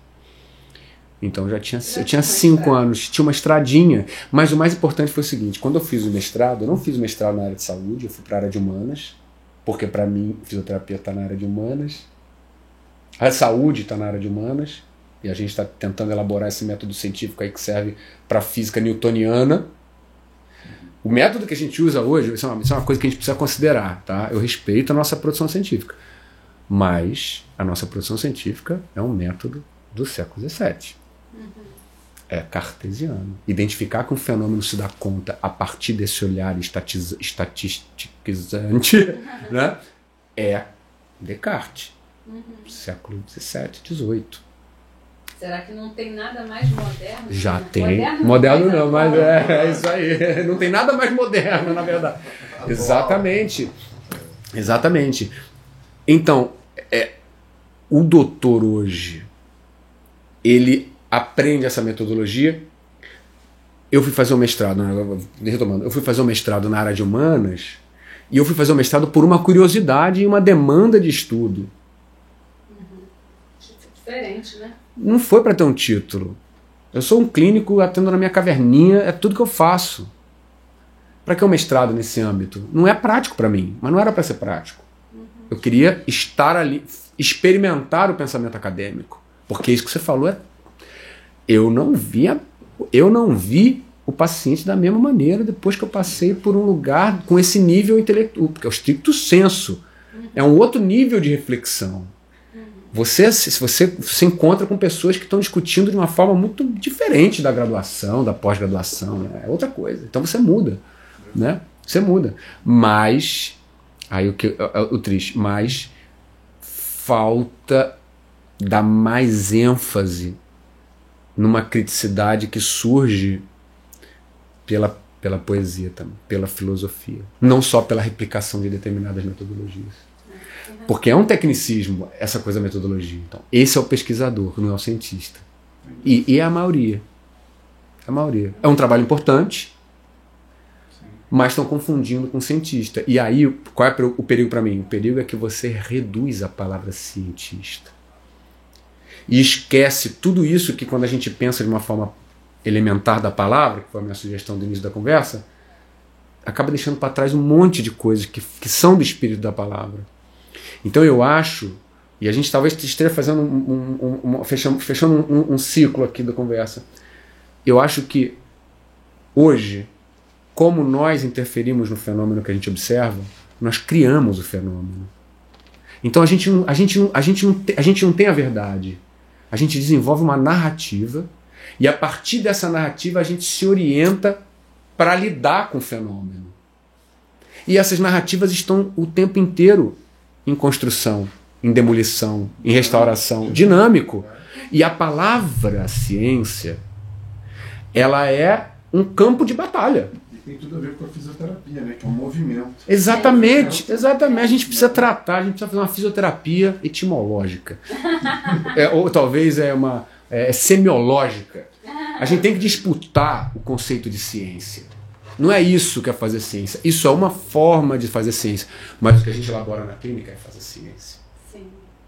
Speaker 3: Então eu tinha 5 anos, tinha uma estradinha, mas o mais importante foi o seguinte, quando eu fiz o mestrado, eu não fiz o mestrado na área de saúde, eu fui para a área de humanas, porque para mim fisioterapia está na área de humanas, a saúde está na área de humanas, e a gente está tentando elaborar esse método científico aí que serve para a física newtoniana. O método que a gente usa hoje, isso é uma coisa que a gente precisa considerar, tá? Eu respeito a nossa produção científica, mas a nossa produção científica é um método do século XVII. É cartesiano. Identificar que um fenômeno se dá conta a partir desse olhar estatisticizante, né? É Descartes. Século XVII, XVIII.
Speaker 2: Será que não tem nada mais moderno?
Speaker 3: Já tem. Moderno não, mas é isso aí. Não tem nada mais moderno, na verdade. Exatamente. Exatamente. Então, o doutor hoje, ele aprende essa metodologia. Eu fui fazer um mestrado, retomando, eu fui fazer um mestrado na área de humanas e eu fui fazer um mestrado por uma curiosidade e uma demanda de estudo.
Speaker 2: Diferente, né?
Speaker 3: Não foi para ter um título. Eu sou um clínico, atendo na minha caverninha, é tudo que eu faço. Para que um mestrado nesse âmbito? Não é prático para mim, mas não era para ser prático. Eu queria estar ali, experimentar o pensamento acadêmico. Porque isso que você falou eu não vi o paciente da mesma maneira depois que eu passei por um lugar com esse nível intelectual, porque é o stricto sensu. É um outro nível de reflexão. Você se encontra com pessoas que estão discutindo de uma forma muito diferente da graduação, da pós-graduação, né? É outra coisa. Então você muda, né? Você muda. Mas, aí o triste, mas falta dar mais ênfase numa criticidade que surge pela poesia também, pela filosofia. Não só pela replicação de determinadas metodologias. Porque é um tecnicismo essa coisa da metodologia. Então, esse é o pesquisador, não é o cientista. E é a maioria. A maioria. É um trabalho importante, mas estão confundindo com cientista. E aí, qual é o perigo para mim? O perigo é que você reduz a palavra cientista. E esquece tudo isso que, quando a gente pensa de uma forma elementar da palavra, que foi a minha sugestão do início da conversa, acaba deixando para trás um monte de coisas que são do espírito da palavra. Então eu acho, e a gente talvez esteja fazendo fechando um ciclo aqui da conversa, eu acho que hoje, como nós interferimos no fenômeno que a gente observa, nós criamos o fenômeno. Então a gente não tem a verdade. A gente desenvolve uma narrativa e a partir dessa narrativa a gente se orienta para lidar com o fenômeno. E essas narrativas estão o tempo inteiro em construção, em demolição, em restauração, dinâmico. E a palavra ciência, ela é um campo de batalha.
Speaker 1: E tem tudo a ver com a fisioterapia, né? Que é um movimento.
Speaker 3: Exatamente, exatamente. A gente precisa tratar, a gente precisa fazer uma fisioterapia etimológica. Ou talvez uma semiológica. A gente tem que disputar o conceito de ciência. Não é isso que é fazer ciência. Isso é uma forma de fazer ciência. Mas o que a gente elabora na clínica é fazer ciência. Sim.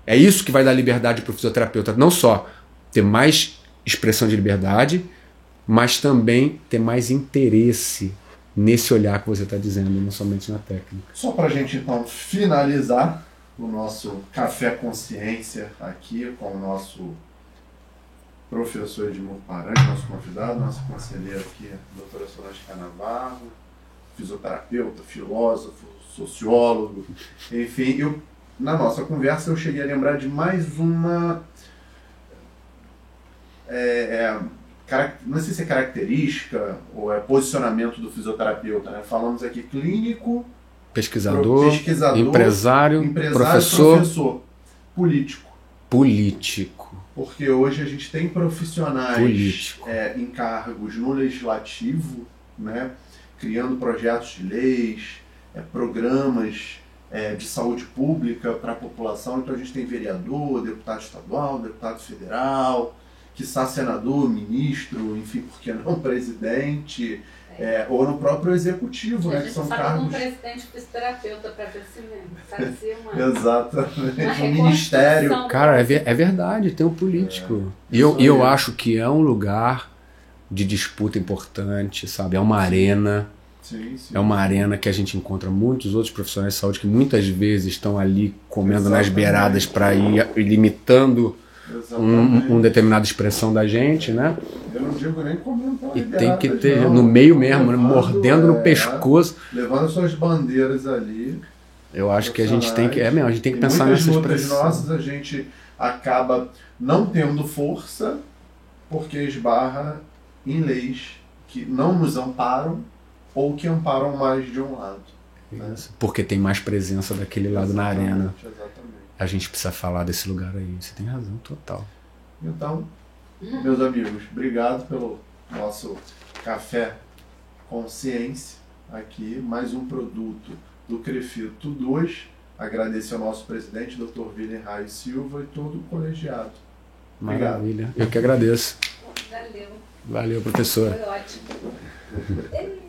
Speaker 3: É isso que vai dar liberdade para o fisioterapeuta. Não só ter mais expressão de liberdade, mas também ter mais interesse nesse olhar que você está dizendo, não somente na técnica.
Speaker 1: Só para a gente, então, finalizar o nosso Café Consciência aqui com o nosso professor Edmur Paranhos, nosso convidado, nosso conselheiro aqui, a doutora Solange Canavarro, fisioterapeuta, filósofo, sociólogo, enfim, na nossa conversa eu cheguei a lembrar de mais uma, não sei se é característica ou é posicionamento do fisioterapeuta, né? Falamos aqui clínico,
Speaker 3: pesquisador, empresário, professor,
Speaker 1: político. Porque hoje a gente tem profissionais em cargos no legislativo, né, criando projetos de leis, programas de saúde pública para a população. Então a gente tem vereador, deputado estadual, deputado federal, quiçá senador, ministro, enfim, por que não presidente, ou no próprio executivo, né, que são cargos...
Speaker 2: um presidente fisioterapeuta para ver se fazia uma...
Speaker 1: Exatamente, um ministério.
Speaker 3: Cara, é verdade, tem um político. E eu acho que é um lugar de disputa importante, sabe? É uma arena.
Speaker 1: Sim.
Speaker 3: É uma arena que a gente encontra muitos outros profissionais de saúde que muitas vezes estão ali comendo nas beiradas para ir limitando uma determinada expressão da gente, né?
Speaker 1: Eu não digo nem comendo pela
Speaker 3: E tem que ter no meio mesmo, mordendo no pescoço.
Speaker 1: Levando as suas bandeiras ali.
Speaker 3: Eu acho que a gente tem que a gente tem que pensar nessa expressão.
Speaker 1: Muitas nossas a gente acaba não tendo força porque esbarra em leis que não nos amparam ou que amparam mais de um lado. Né?
Speaker 3: Porque tem mais presença daquele lado na arena.
Speaker 1: Exatamente.
Speaker 3: A gente precisa falar desse lugar aí. Você tem razão total.
Speaker 1: Então, meus amigos, obrigado pelo nosso Café Consciência aqui. Mais um produto do Crefito 2. Agradecer ao nosso presidente, Dr. William Raio Silva, e todo o colegiado. Obrigado.
Speaker 3: Maravilha. Eu que agradeço.
Speaker 2: Valeu.
Speaker 3: Valeu, professor.
Speaker 2: Foi ótimo.